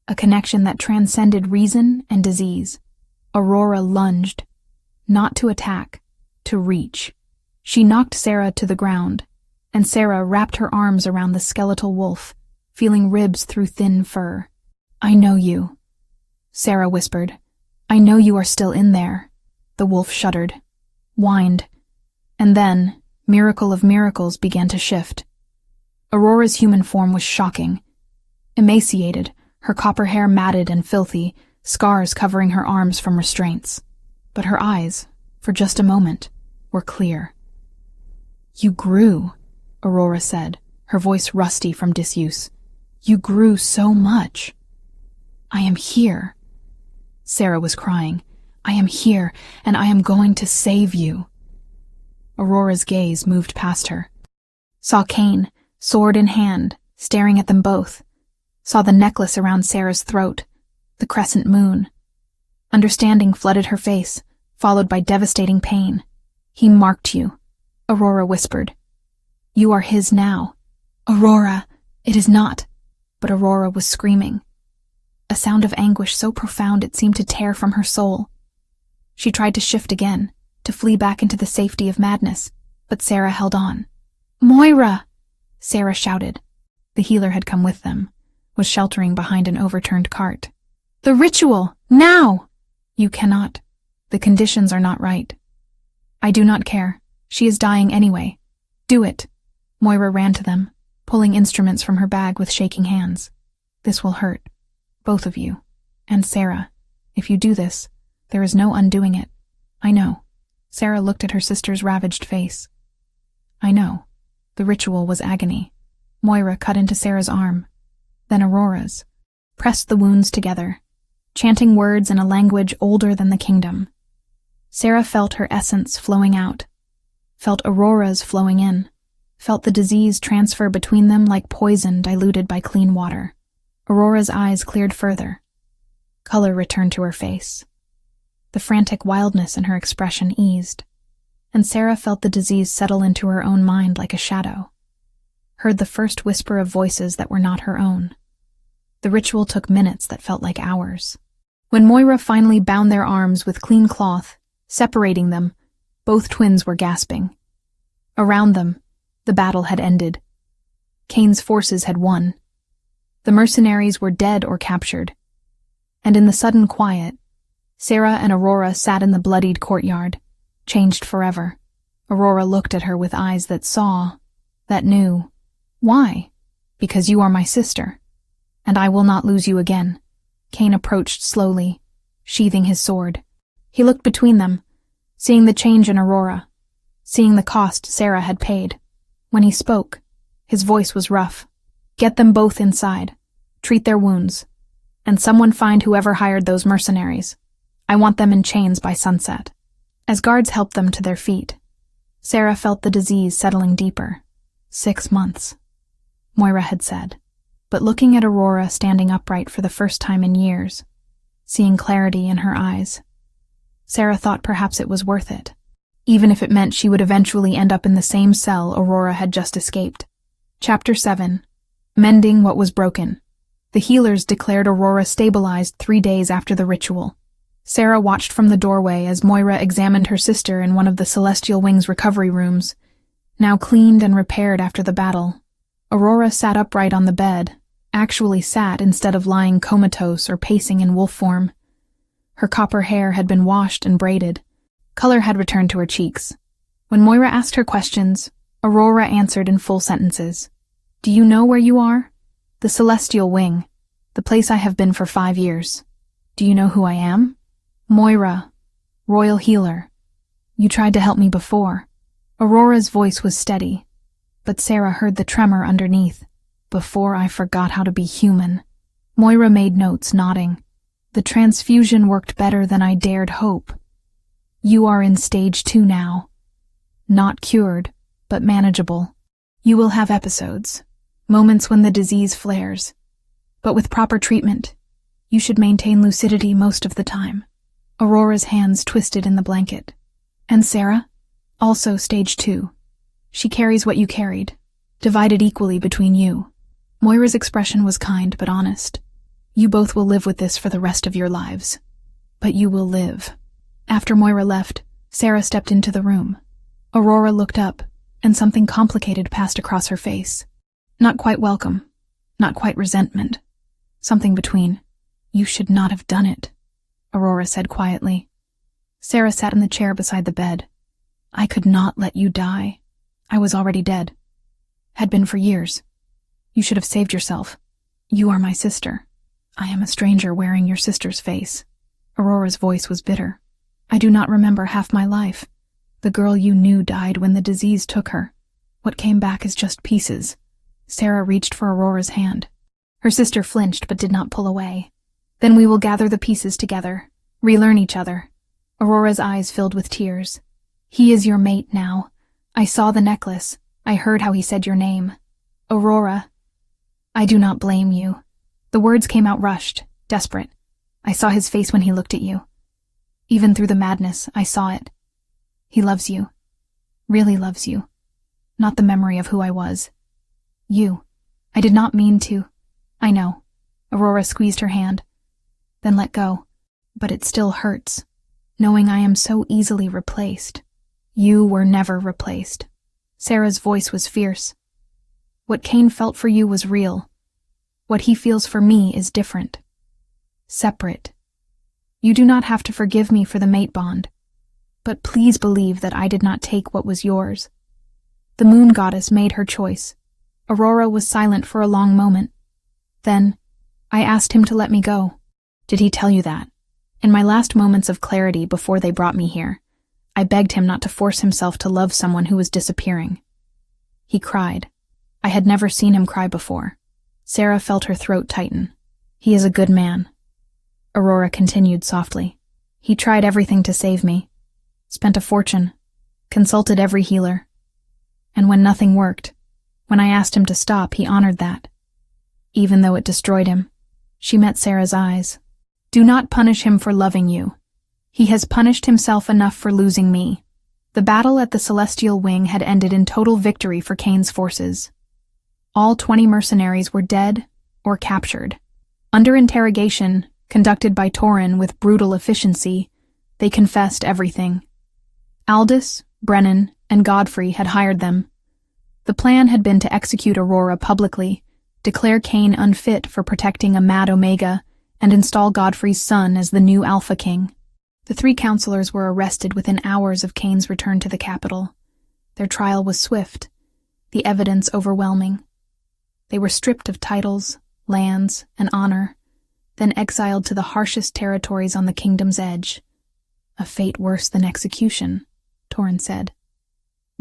a connection that transcended reason and disease. Aurora lunged, not to attack, to reach. She knocked Sarah to the ground, and Sarah wrapped her arms around the skeletal wolf, feeling ribs through thin fur. "I know you," Sarah whispered. "I know you are still in there." The wolf shuddered, whined, and then, miracle of miracles, began to shift. Aurora's human form was shocking. Emaciated, her copper hair matted and filthy, scars covering her arms from restraints. But her eyes, for just a moment, were clear. "You grew," Aurora said, her voice rusty from disuse. "You grew so much." "I am here." Sarah was crying. "I am here, and I am going to save you." Aurora's gaze moved past her. Saw Kane, sword in hand, staring at them both. Saw the necklace around Sarah's throat, the crescent moon. Understanding flooded her face, followed by devastating pain. "He marked you," Aurora whispered. "You are his now." "Aurora, it is not." But Aurora was screaming. A sound of anguish so profound it seemed to tear from her soul. She tried to shift again, to flee back into the safety of madness, but Sarah held on. "Moira!" Sarah shouted. The healer had come with them, was sheltering behind an overturned cart. "The ritual! Now!" "You cannot. The conditions are not right." "I do not care. She is dying anyway. Do it." Moira ran to them, pulling instruments from her bag with shaking hands. "This will hurt. Both of you. And Sarah. If you do this, there is no undoing it. I know." Sarah looked at her sister's ravaged face. "I know." The ritual was agony. Moira cut into Sarah's arm, then Aurora's, pressed the wounds together, chanting words in a language older than the kingdom. Sarah felt her essence flowing out, felt Aurora's flowing in, felt the disease transfer between them like poison diluted by clean water. Aurora's eyes cleared further. Color returned to her face. The frantic wildness in her expression eased, and Sarah felt the disease settle into her own mind like a shadow. Heard the first whisper of voices that were not her own. The ritual took minutes that felt like hours. When Moira finally bound their arms with clean cloth, separating them, both twins were gasping. Around them, the battle had ended. Kane's forces had won. The mercenaries were dead or captured. And in the sudden quiet, Sarah and Aurora sat in the bloodied courtyard, changed forever. Aurora looked at her with eyes that saw, that knew. "Why?" "Because you are my sister, and I will not lose you again." Kane approached slowly, sheathing his sword. He looked between them, seeing the change in Aurora, seeing the cost Sarah had paid. When he spoke, his voice was rough. "Get them both inside. Treat their wounds. And someone find whoever hired those mercenaries. I want them in chains by sunset." As guards helped them to their feet, Sarah felt the disease settling deeper. 6 months, Moira had said. But looking at Aurora standing upright for the first time in years, seeing clarity in her eyes, Sarah thought perhaps it was worth it, even if it meant she would eventually end up in the same cell Aurora had just escaped. Chapter 7. mending what was broken. The healers declared Aurora stabilized 3 days after the ritual. Sarah watched from the doorway as Moira examined her sister in one of the Celestial Wing's recovery rooms, now cleaned and repaired after the battle. Aurora sat upright on the bed, actually sat instead of lying comatose or pacing in wolf form. Her copper hair had been washed and braided. Color had returned to her cheeks. When Moira asked her questions, Aurora answered in full sentences. "Do you know where you are? The Celestial Wing, the place I have been for 5 years. Do you know who I am? Moira, Royal Healer. You tried to help me before." Aurora's voice was steady, but Sarah heard the tremor underneath. "Before I forgot how to be human." Moira made notes, nodding. "The transfusion worked better than I dared hope. You are in stage 2 now. Not cured, but manageable. You will have episodes, moments when the disease flares. But with proper treatment, you should maintain lucidity most of the time." Aurora's hands twisted in the blanket. "And Sarah? Also stage 2. She carries what you carried, divided equally between you." Moira's expression was kind but honest. "You both will live with this for the rest of your lives. But you will live." After Moira left, Sarah stepped into the room. Aurora looked up, and something complicated passed across her face. Not quite welcome, not quite resentment. Something between. "You should not have done it," Aurora said quietly. Sarah sat in the chair beside the bed. "I could not let you die. I was already dead. Had been for years. You should have saved yourself. You are my sister. I am a stranger wearing your sister's face." Aurora's voice was bitter. "I do not remember half my life. The girl you knew died when the disease took her. What came back is just pieces." Sarah reached for Aurora's hand. Her sister flinched but did not pull away. "Then we will gather the pieces together, relearn each other." Aurora's eyes filled with tears. "He is your mate now. I saw the necklace. I heard how he said your name. Aurora. I do not blame you." The words came out rushed, desperate. "I saw his face when he looked at you. Even through the madness, I saw it. He loves you. Really loves you. Not the memory of who I was. You. I did not mean to. I know." Aurora squeezed her hand. "Then let go. But it still hurts, knowing I am so easily replaced." "You were never replaced." Sarah's voice was fierce. "What Kane felt for you was real. What he feels for me is different. Separate. You do not have to forgive me for the mate bond, but please believe that I did not take what was yours. The moon goddess made her choice." Aurora was silent for a long moment. Then, "I asked him to let me go." "Did he tell you that?" "In my last moments of clarity before they brought me here, I begged him not to force himself to love someone who was disappearing." He cried. I had never seen him cry before. Sarah felt her throat tighten. "He is a good man." Aurora continued softly. "He tried everything to save me. Spent a fortune. Consulted every healer. And when nothing worked, when I asked him to stop, he honored that. Even though it destroyed him." She met Sarah's eyes. "Do not punish him for loving you. He has punished himself enough for losing me." The battle at the Celestial Wing had ended in total victory for Kane's forces. All 20 mercenaries were dead or captured. Under interrogation, conducted by Torin with brutal efficiency, they confessed everything. Aldous, Brennan, and Godfrey had hired them. The plan had been to execute Aurora publicly, declare Kane unfit for protecting a mad Omega, and install Godfrey's son as the new Alpha King. The 3 counselors were arrested within hours of Kane's return to the capital. Their trial was swift, the evidence overwhelming. They were stripped of titles, lands, and honor, then exiled to the harshest territories on the kingdom's edge. "A fate worse than execution," Torin said.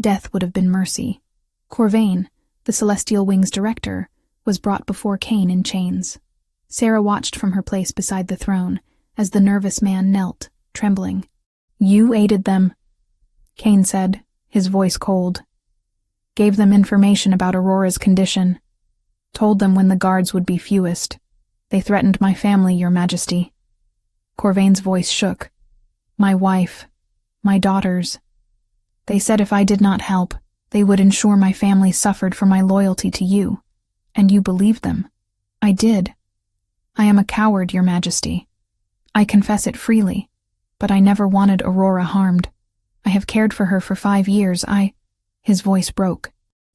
Death would have been mercy. Corvain, the Celestial Wing's director, was brought before Kane in chains. Sarah watched from her place beside the throne as the nervous man knelt, trembling. "You aided them," Kane said, his voice cold. "Gave them information about Aurora's condition. Told them when the guards would be fewest. They threatened my family, Your Majesty." Corvain's voice shook. "My wife, my daughters. They said if I did not help, they would ensure my family suffered for my loyalty to you. And you believed them. I did. I am a coward, Your Majesty. I confess it freely, but I never wanted Aurora harmed. I have cared for her for 5 years. His voice broke.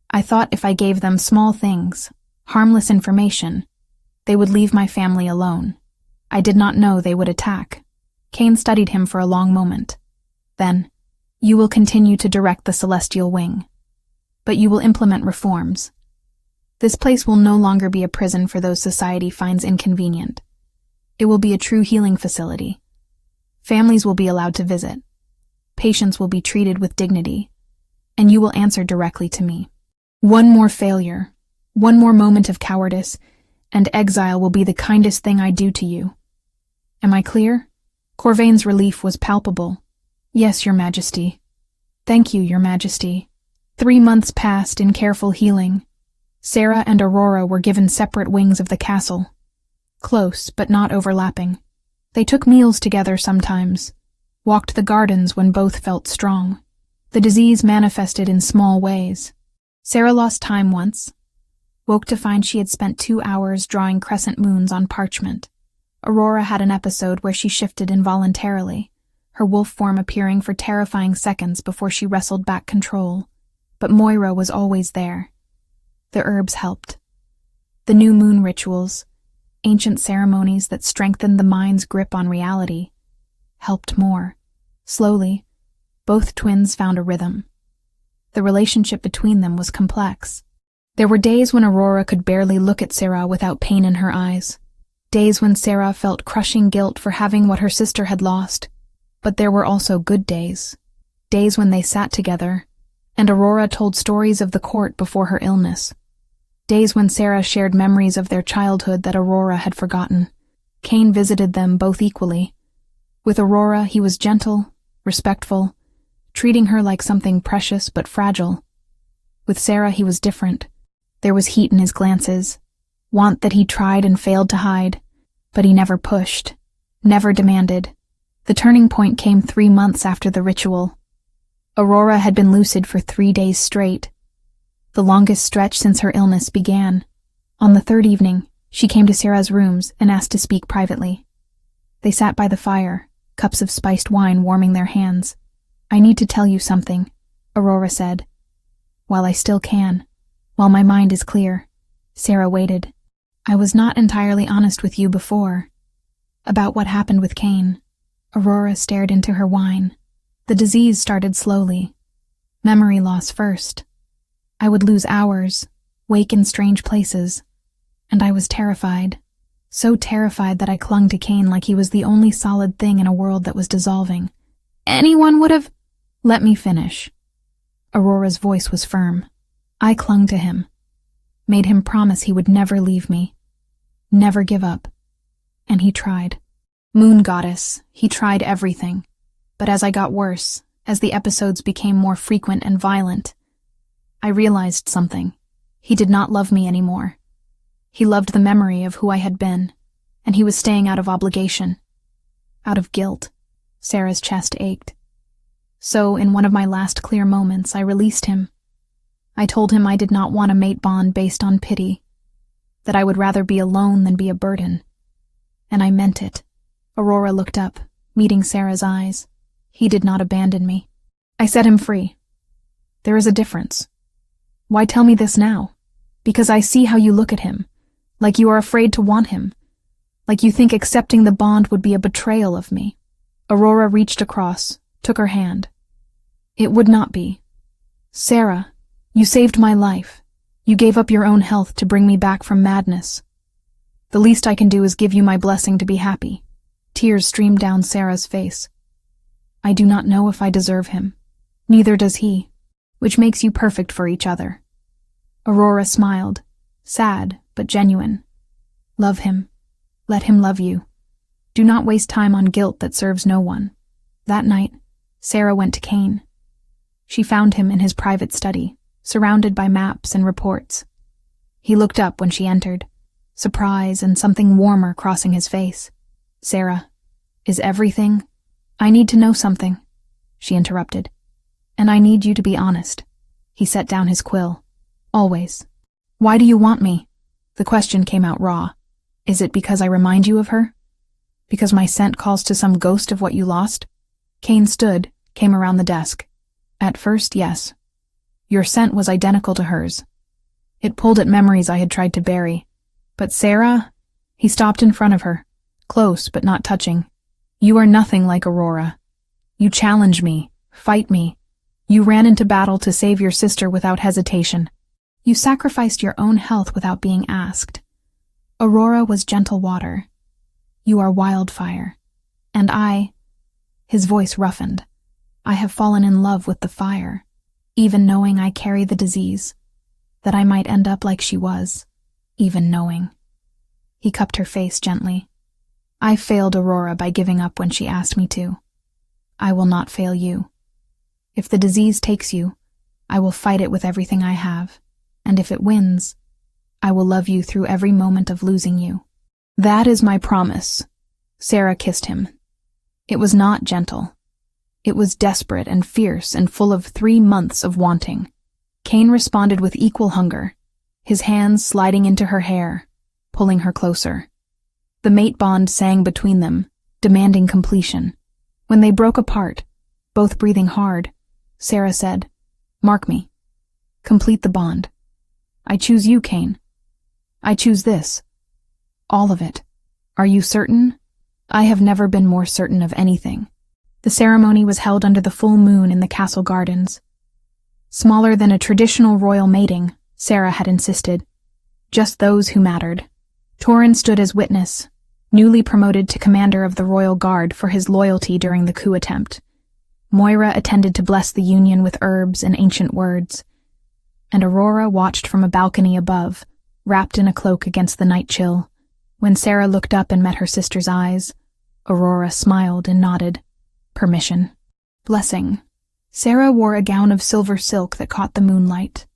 I thought if I gave them small things, harmless information, they would leave my family alone. I did not know they would attack. Cain studied him for a long moment. Then, you will continue to direct the Celestial Wing. But you will implement reforms. This place will no longer be a prison for those society finds inconvenient. It will be a true healing facility. Families will be allowed to visit. Patients will be treated with dignity. And you will answer directly to me. One more failure, one more moment of cowardice, and exile will be the kindest thing I do to you. Am I clear? Corvain's relief was palpable. Yes, Your Majesty. Thank you, Your Majesty. 3 months passed in careful healing. Sarah and Aurora were given separate wings of the castle. Close, but not overlapping. They took meals together sometimes, walked the gardens when both felt strong. The disease manifested in small ways. Sarah lost time once, woke to find she had spent 2 hours drawing crescent moons on parchment. Aurora had an episode where she shifted involuntarily, her wolf form appearing for terrifying seconds before she wrestled back control. But Moira was always there. The herbs helped. The new moon rituals, ancient ceremonies that strengthened the mind's grip on reality, helped more. Slowly, both twins found a rhythm. The relationship between them was complex. There were days when Aurora could barely look at Sarah without pain in her eyes. Days when Sarah felt crushing guilt for having what her sister had lost. But there were also good days. Days when they sat together, and Aurora told stories of the court before her illness. Days when Sarah shared memories of their childhood that Aurora had forgotten. Cain visited them both equally. With Aurora, he was gentle, respectful, treating her like something precious but fragile. With Sarah, he was different. There was heat in his glances, want that he tried and failed to hide, but he never pushed, never demanded. The turning point came 3 months after the ritual. Aurora had been lucid for 3 days straight, the longest stretch since her illness began. On the 3rd evening, she came to Sarah's rooms and asked to speak privately. They sat by the fire, cups of spiced wine warming their hands. I need to tell you something, Aurora said. While I still can, while my mind is clear. Sarah waited. I was not entirely honest with you before. About what happened with Cain. Aurora stared into her wine. The disease started slowly. Memory loss first. I would lose hours, wake in strange places, and I was terrified. So terrified that I clung to Cain like he was the only solid thing in a world that was dissolving. Anyone would have... Let me finish. Aurora's voice was firm. I clung to him, made him promise he would never leave me, never give up. And he tried. Moon Goddess, he tried everything. But as I got worse, as the episodes became more frequent and violent, I realized something. He did not love me anymore. He loved the memory of who I had been, and he was staying out of obligation, out of guilt. Sarah's chest ached. So, in one of my last clear moments, I released him. I told him I did not want a mate bond based on pity, that I would rather be alone than be a burden. And I meant it. Aurora looked up, meeting Sarah's eyes. He did not abandon me. I set him free. There is a difference. Why tell me this now? Because I see how you look at him, like you are afraid to want him, like you think accepting the bond would be a betrayal of me. Aurora reached across, took her hand. It would not be. Sarah, you saved my life. You gave up your own health to bring me back from madness. The least I can do is give you my blessing to be happy. Tears streamed down Sarah's face. I do not know if I deserve him. Neither does he, which makes you perfect for each other. Aurora smiled, sad but genuine. Love him. Let him love you. Do not waste time on guilt that serves no one. That night, Sarah went to Cain. She found him in his private study, surrounded by maps and reports. He looked up when she entered, surprise and something warmer crossing his face. Sarah, is everything... I need to know something, she interrupted. And I need you to be honest. He set down his quill. Always. Why do you want me? The question came out raw. Is it because I remind you of her? Because my scent calls to some ghost of what you lost? Kane stood, came around the desk. At first, yes. Your scent was identical to hers. It pulled at memories I had tried to bury. But Sarah? He stopped in front of her, close but not touching. You are nothing like Aurora. You challenge me, fight me. You ran into battle to save your sister without hesitation. You sacrificed your own health without being asked. Aurora was gentle water. You are wildfire. And I, his voice roughened, I have fallen in love with the fire, even knowing I carry the disease, that I might end up like she was, even knowing. He cupped her face gently. I failed Aurora by giving up when she asked me to. I will not fail you. If the disease takes you, I will fight it with everything I have, and if it wins, I will love you through every moment of losing you. That is my promise. Sarah kissed him. It was not gentle. It was desperate and fierce and full of 3 months of wanting. Kane responded with equal hunger, his hands sliding into her hair, pulling her closer. The mate bond sang between them, demanding completion. When they broke apart, both breathing hard, Sarah said, "Mark me. Complete the bond. I choose you, Kane. I choose this. All of it. Are you certain?" I have never been more certain of anything. The ceremony was held under the full moon in the castle gardens. Smaller than a traditional royal mating, Sarah had insisted. Just those who mattered. Torrin stood as witness, newly promoted to commander of the royal guard for his loyalty during the coup attempt. Moira attended to bless the union with herbs and ancient words, and Aurora watched from a balcony above, wrapped in a cloak against the night chill. When Sarah looked up and met her sister's eyes, Aurora smiled and nodded. Permission. Blessing. Sarah wore a gown of silver silk that caught the moonlight.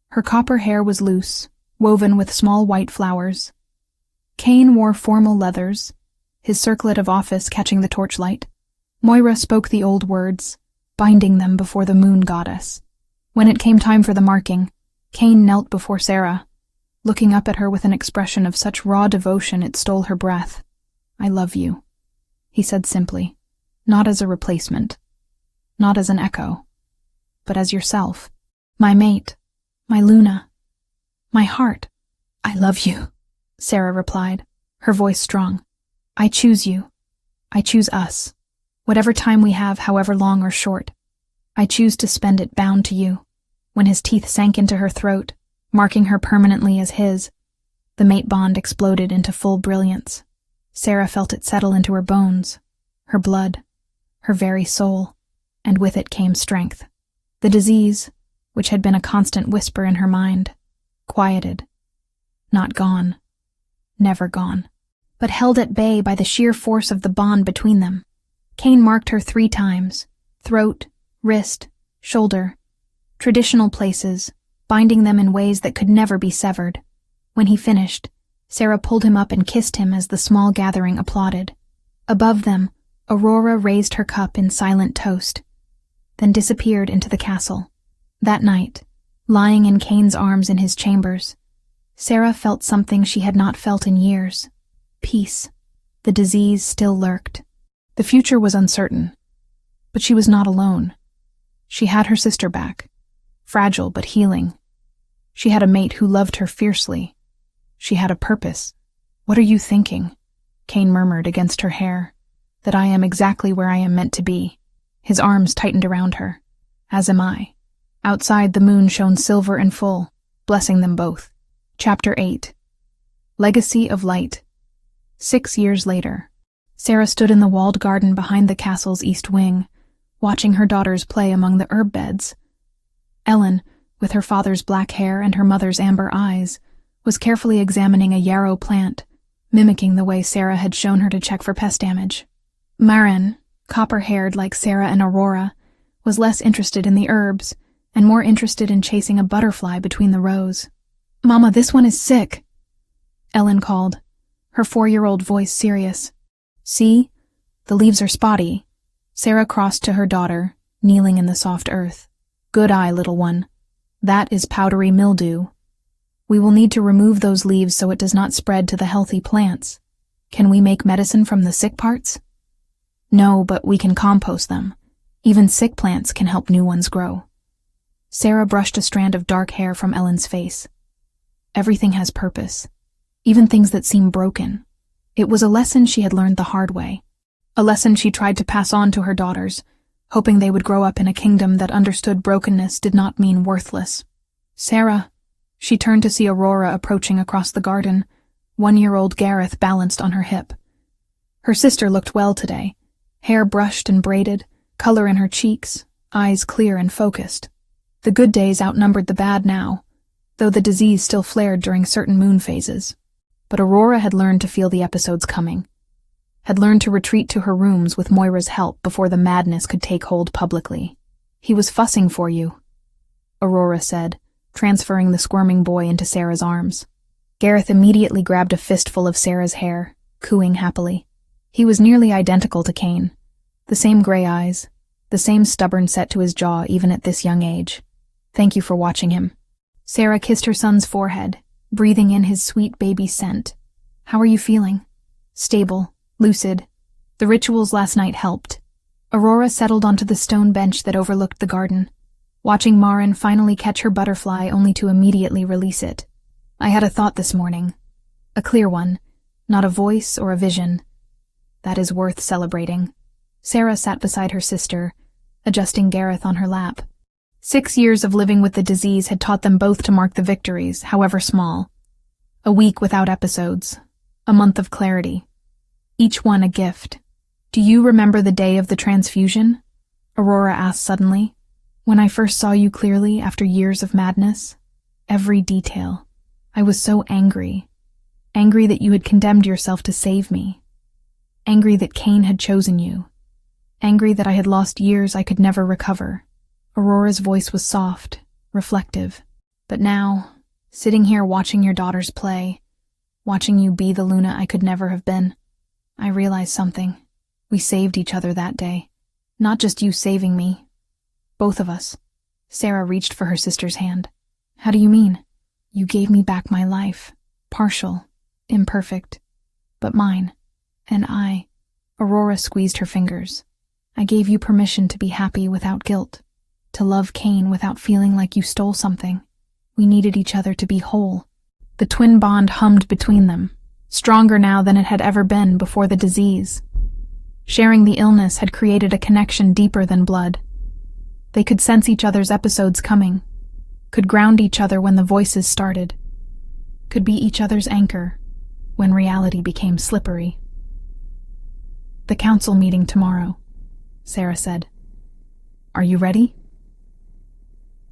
Her copper hair was loose, woven with small white flowers. Kane wore formal leathers, his circlet of office catching the torchlight. Moira spoke the old words, binding them before the moon goddess. When it came time for the marking, Kane knelt before Sarah, looking up at her with an expression of such raw devotion it stole her breath. "I love you," he said simply, not as a replacement, not as an echo, but as yourself, my mate, my Luna, my heart. "I love you," Sarah replied, her voice strong. "I choose you. I choose us. Whatever time we have, however long or short, I choose to spend it bound to you." When his teeth sank into her throat, marking her permanently as his, the mate bond exploded into full brilliance. Sarah felt it settle into her bones, her blood, her very soul, and with it came strength. The disease, which had been a constant whisper in her mind, quieted. Not gone. Never gone. But held at bay by the sheer force of the bond between them. Kane marked her 3 times, throat, wrist, shoulder, traditional places, binding them in ways that could never be severed. When he finished, Sarah pulled him up and kissed him as the small gathering applauded. Above them, Aurora raised her cup in silent toast, then disappeared into the castle. That night, lying in Kane's arms in his chambers, Sarah felt something she had not felt in years. Peace. The disease still lurked. The future was uncertain, but she was not alone. She had her sister back, fragile but healing. She had a mate who loved her fiercely. She had a purpose. "What are you thinking?" Kane murmured against her hair. "That I am exactly where I am meant to be." His arms tightened around her. "As am I." Outside, the moon shone silver and full, blessing them both. Chapter 8. Legacy of Light. 6 years later, Sarah stood in the walled garden behind the castle's east wing, watching her daughters play among the herb beds. Ellen, with her father's black hair and her mother's amber eyes, was carefully examining a yarrow plant, mimicking the way Sarah had shown her to check for pest damage. Maren, copper-haired like Sarah and Aurora, was less interested in the herbs and more interested in chasing a butterfly between the rows. "Mama, this one is sick," Ellen called, her 4-year-old voice serious. "See? The leaves are spotty." Sarah crossed to her daughter, kneeling in the soft earth. "Good eye, little one. That is powdery mildew. We will need to remove those leaves so it does not spread to the healthy plants. Can we make medicine from the sick parts? No, but we can compost them. Even sick plants can help new ones grow. Sarah brushed a strand of dark hair from Ellen's face. Everything has purpose, even things that seem broken. It was a lesson she had learned the hard way, a lesson she tried to pass on to her daughters, hoping they would grow up in a kingdom that understood brokenness did not mean worthless. Sarah, she turned to see Aurora approaching across the garden, 1-year-old Gareth balanced on her hip. Her sister looked well today, hair brushed and braided, color in her cheeks, eyes clear and focused. The good days outnumbered the bad now, though the disease still flared during certain moon phases. But Aurora had learned to feel the episodes coming, had learned to retreat to her rooms with Moira's help before the madness could take hold publicly. He was fussing for you, Aurora said, transferring the squirming boy into Sarah's arms. Gareth immediately grabbed a fistful of Sarah's hair, cooing happily. He was nearly identical to Cain. The same gray eyes, the same stubborn set to his jaw even at this young age. Thank you for watching him. Sarah kissed her son's forehead, breathing in his sweet baby scent. How are you feeling? Stable, lucid. The rituals last night helped. Aurora settled onto the stone bench that overlooked the garden, watching Marin finally catch her butterfly only to immediately release it. I had a thought this morning. A clear one, not a voice or a vision. That is worth celebrating. Sarah sat beside her sister, adjusting Gareth on her lap. 6 years of living with the disease had taught them both to mark the victories, however small. A week without episodes. A month of clarity. Each one a gift. Do you remember the day of the transfusion? Aurora asked suddenly. When I first saw you clearly after years of madness? Every detail. I was so angry. Angry that you had condemned yourself to save me. Angry that Cain had chosen you. Angry that I had lost years I could never recover. Aurora's voice was soft, reflective. But now, sitting here watching your daughters play, watching you be the Luna I could never have been, I realized something. We saved each other that day. Not just you saving me. Both of us. Sarah reached for her sister's hand. How do you mean? You gave me back my life. Partial. Imperfect. But mine. And I. Aurora squeezed her fingers. I gave you permission to be happy without guilt. To love Cain without feeling like you stole something. We needed each other to be whole. The twin bond hummed between them, stronger now than it had ever been before the disease. Sharing the illness had created a connection deeper than blood. They could sense each other's episodes coming, could ground each other when the voices started, could be each other's anchor when reality became slippery. The council meeting tomorrow, Sarah said. Are you ready?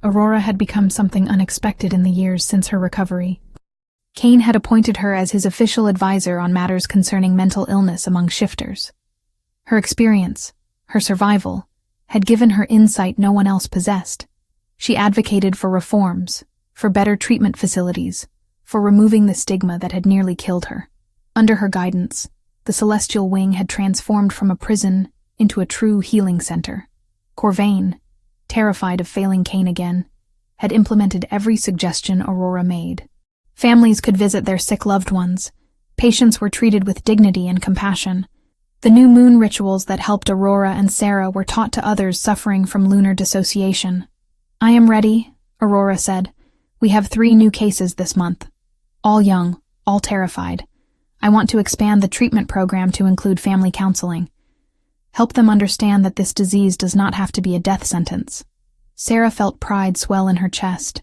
Aurora had become something unexpected in the years since her recovery. Cain had appointed her as his official advisor on matters concerning mental illness among shifters. Her experience, her survival, had given her insight no one else possessed. She advocated for reforms, for better treatment facilities, for removing the stigma that had nearly killed her. Under her guidance, the Celestial Wing had transformed from a prison into a true healing center. Corvain, terrified of failing Cain again, had implemented every suggestion Aurora made. Families could visit their sick loved ones. Patients were treated with dignity and compassion. The new moon rituals that helped Aurora and Sarah were taught to others suffering from lunar dissociation. I am ready, Aurora said. We have 3 new cases this month. All young, all terrified. I want to expand the treatment program to include family counseling. Help them understand that this disease does not have to be a death sentence. Sarah felt pride swell in her chest.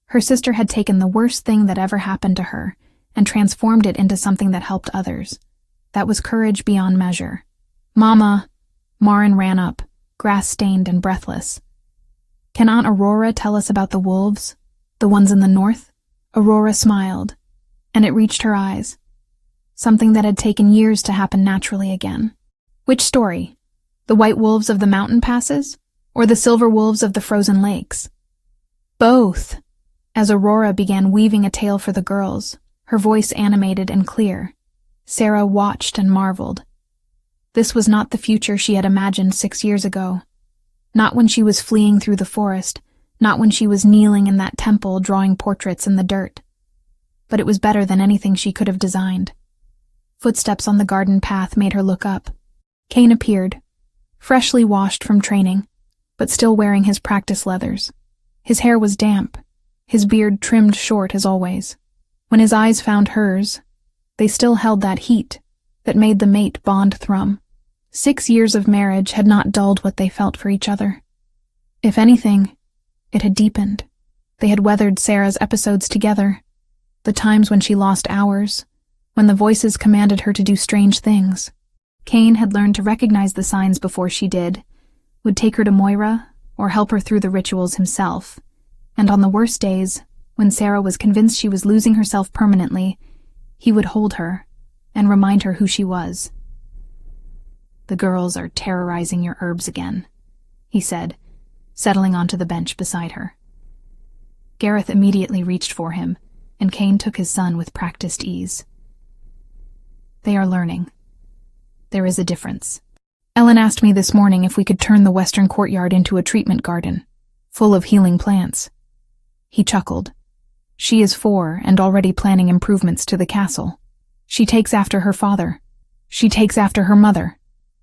Her sister had taken the worst thing that ever happened to her and transformed it into something that helped others. That was courage beyond measure. Mama, Marin ran up, grass-stained and breathless. Can Aunt Aurora tell us about the wolves? The ones in the north? Aurora smiled, and it reached her eyes. Something that had taken years to happen naturally again. Which story? The white wolves of the mountain passes? Or the silver wolves of the frozen lakes? Both. As Aurora began weaving a tale for the girls, her voice animated and clear, Sarah watched and marveled. This was not the future she had imagined 6 years ago. Not when she was fleeing through the forest, not when she was kneeling in that temple drawing portraits in the dirt. but it was better than anything she could have designed. Footsteps on the garden path made her look up. Cain appeared, freshly washed from training, but still wearing his practice leathers. His hair was damp, his beard trimmed short as always. When his eyes found hers, they still held that heat that made the mate bond thrum. 6 years of marriage had not dulled what they felt for each other. If anything, it had deepened. They had weathered Sarah's episodes together, the times when she lost hours, when the voices commanded her to do strange things. Cain had learned to recognize the signs before she did, would take her to Moira or help her through the rituals himself, and on the worst days, when Sarah was convinced she was losing herself permanently, he would hold her and remind her who she was. "The girls are terrorizing your herbs again," he said, settling onto the bench beside her. Gareth immediately reached for him, and Cain took his son with practiced ease. "They are learning. There is a difference. Ellen asked me this morning if we could turn the western courtyard into a treatment garden, full of healing plants." He chuckled. "She is 4 and already planning improvements to the castle. She takes after her father. She takes after her mother."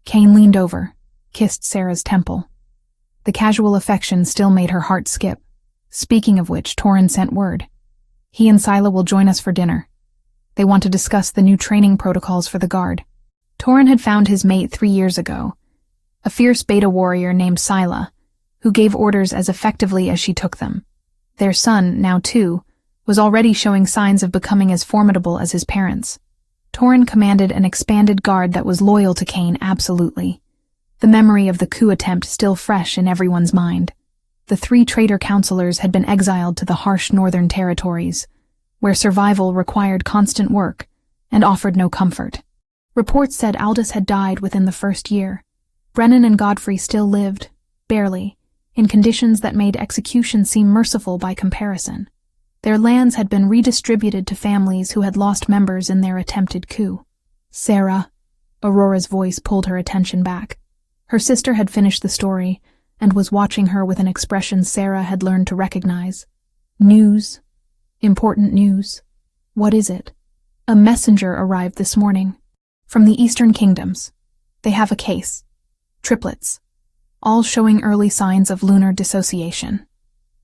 Cain leaned over, kissed Sarah's temple. The casual affection still made her heart skip. Speaking of which, Torin sent word. He and Sila will join us for dinner. They want to discuss the new training protocols for the guard. Torin had found his mate 3 years ago, a fierce beta warrior named Sila, who gave orders as effectively as she took them. Their son, now 2, was already showing signs of becoming as formidable as his parents. Torin commanded an expanded guard that was loyal to Cain absolutely, the memory of the coup attempt still fresh in everyone's mind. The 3 traitor counselors had been exiled to the harsh northern territories, where survival required constant work and offered no comfort. Reports said Aldous had died within the first year. Brennan and Godfrey still lived, barely, in conditions that made execution seem merciful by comparison. Their lands had been redistributed to families who had lost members in their attempted coup. "Sarah," Aurora's voice pulled her attention back. Her sister had finished the story and was watching her with an expression Sarah had learned to recognize. "News. Important news. What is it?" "A messenger arrived this morning. From the Eastern Kingdoms. They have a case. Triplets. All showing early signs of lunar dissociation.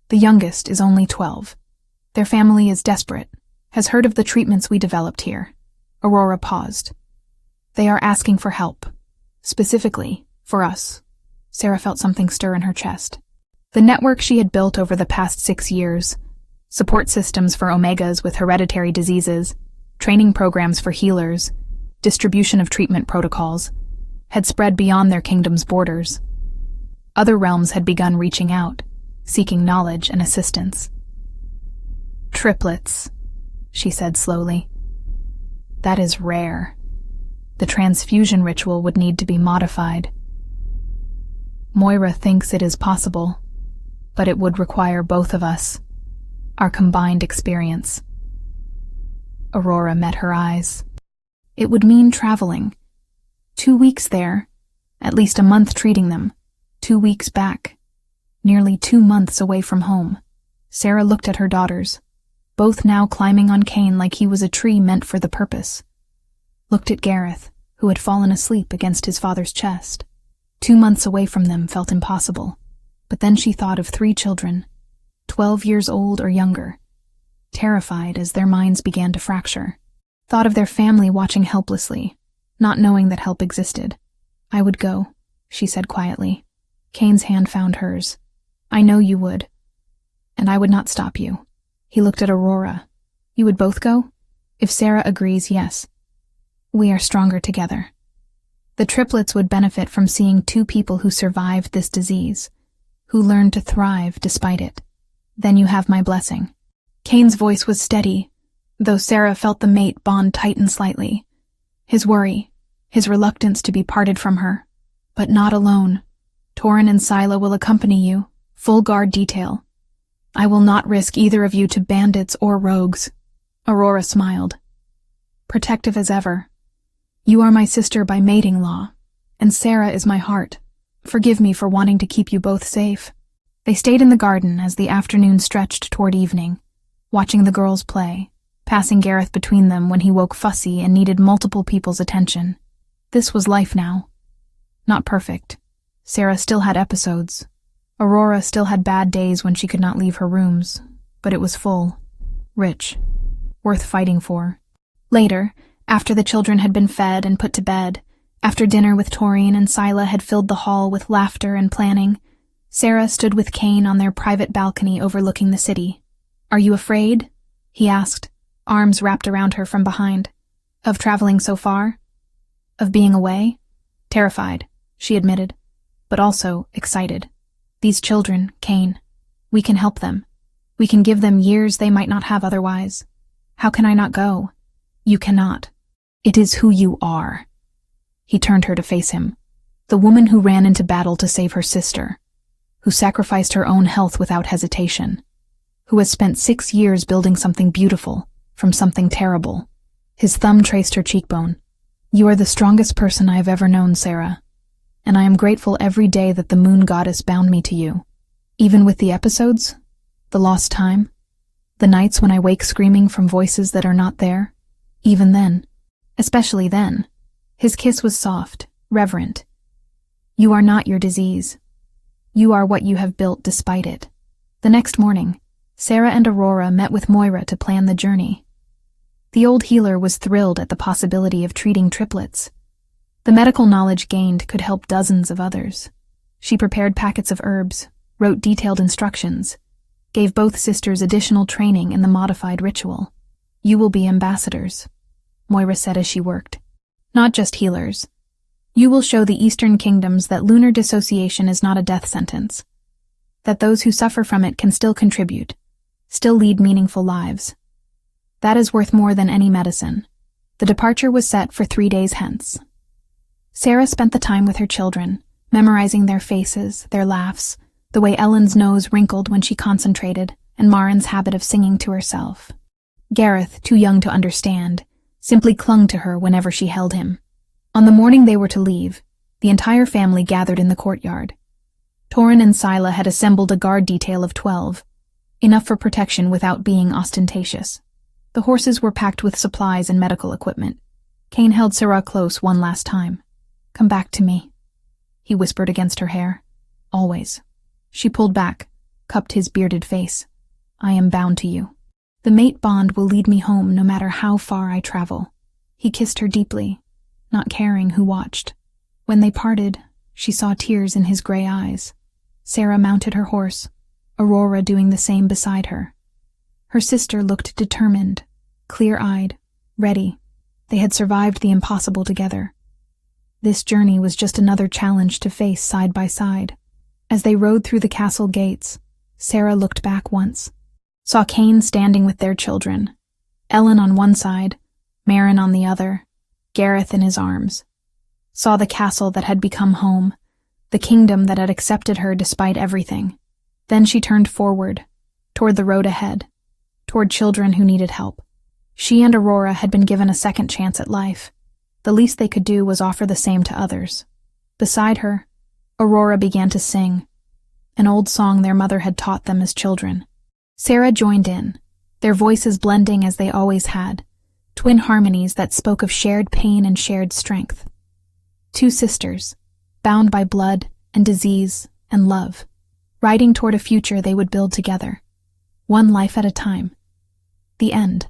The youngest is only 12. Their family is desperate, has heard of the treatments we developed here." Aurora paused. "They are asking for help. Specifically, for us." Sarah felt something stir in her chest. The network she had built over the past 6 years, support systems for Omegas with hereditary diseases, training programs for healers, distribution of treatment protocols, had spread beyond their kingdom's borders. Other realms had begun reaching out, seeking knowledge and assistance. "Triplets," she said slowly. "That is rare. The transfusion ritual would need to be modified. Moira thinks it is possible, but it would require both of us, our combined experience." Aurora met her eyes. "It would mean traveling. 2 weeks there, at least a month treating them, 2 weeks back, nearly 2 months away from home." Sarah looked at her daughters, both now climbing on Cain like he was a tree meant for the purpose. Looked at Gareth, who had fallen asleep against his father's chest. 2 months away from them felt impossible, but then she thought of 3 children, 12 years old or younger, terrified as their minds began to fracture. Thought of their family watching helplessly, not knowing that help existed. "I would go," she said quietly. Cain's hand found hers. "I know you would. And I would not stop you." He looked at Aurora. "You would both go?" "If Sarah agrees, yes. We are stronger together." The triplets would benefit from seeing 2 people who survived this disease, who learned to thrive despite it. "Then you have my blessing." Cain's voice was steady, though Sarah felt the mate bond tighten slightly. His worry, his reluctance to be parted from her. "But not alone. Torin and Sila will accompany you, full guard detail. I will not risk either of you to bandits or rogues." Aurora smiled. "Protective as ever. You are my sister by mating law, and Sarah is my heart. Forgive me for wanting to keep you both safe." They stayed in the garden as the afternoon stretched toward evening, watching the girls play, passing Gareth between them when he woke fussy and needed multiple people's attention. This was life now. Not perfect. Sarah still had episodes. Aurora still had bad days when she could not leave her rooms, but it was full, rich, worth fighting for. Later, after the children had been fed and put to bed, after dinner with Taurine and Scylla had filled the hall with laughter and planning, Sarah stood with Cain on their private balcony overlooking the city. "Are you afraid?" he asked, arms wrapped around her from behind. "Of traveling so far? Of being away?" "Terrified," she admitted, but also excited. "These children, Cain, we can help them. We can give them years they might not have otherwise. How can I not go?" "You cannot. It is who you are." He turned her to face him. The woman who ran into battle to save her sister, who sacrificed her own health without hesitation, who has spent 6 years building something beautiful from something terrible. His thumb traced her cheekbone. "You are the strongest person I have ever known, Sarah, and I am grateful every day that the moon goddess bound me to you. Even with the episodes, the lost time, the nights when I wake screaming from voices that are not there, even then, especially then." His kiss was soft, reverent. "You are not your disease. You are what you have built despite it." The next morning, Sarah and Aurora met with Moira to plan the journey. The old healer was thrilled at the possibility of treating triplets. The medical knowledge gained could help dozens of others. She prepared packets of herbs, wrote detailed instructions, gave both sisters additional training in the modified ritual. "You will be ambassadors," Moira said as she worked. "Not just healers. You will show the Eastern Kingdoms that lunar dissociation is not a death sentence, that those who suffer from it can still contribute, still lead meaningful lives. That is worth more than any medicine." The departure was set for 3 days hence. Sarah spent the time with her children, memorizing their faces, their laughs, the way Ellen's nose wrinkled when she concentrated, and Marin's habit of singing to herself. Gareth, too young to understand, simply clung to her whenever she held him. On the morning they were to leave, the entire family gathered in the courtyard. Taurine and Scylla had assembled a guard detail of 12, enough for protection without being ostentatious. The horses were packed with supplies and medical equipment. Cain held Sarah close one last time. "Come back to me," he whispered against her hair. "Always." She pulled back, cupped his bearded face. "I am bound to you. The mate bond will lead me home no matter how far I travel." He kissed her deeply, not caring who watched. When they parted, she saw tears in his gray eyes. Sarah mounted her horse, Aurora doing the same beside her. Her sister looked determined, clear-eyed, ready. They had survived the impossible together. This journey was just another challenge to face side by side. As they rode through the castle gates, Sarah looked back once, saw Cain standing with their children, Ellen on one side, Marin on the other, Gareth in his arms. Saw the castle that had become home, the kingdom that had accepted her despite everything. Then she turned forward, toward the road ahead, toward children who needed help. She and Aurora had been given a second chance at life. The least they could do was offer the same to others. Beside her, Aurora began to sing, an old song their mother had taught them as children. Sarah joined in, their voices blending as they always had, twin harmonies that spoke of shared pain and shared strength. 2 sisters, bound by blood and disease and love, riding toward a future they would build together, one life at a time. The end.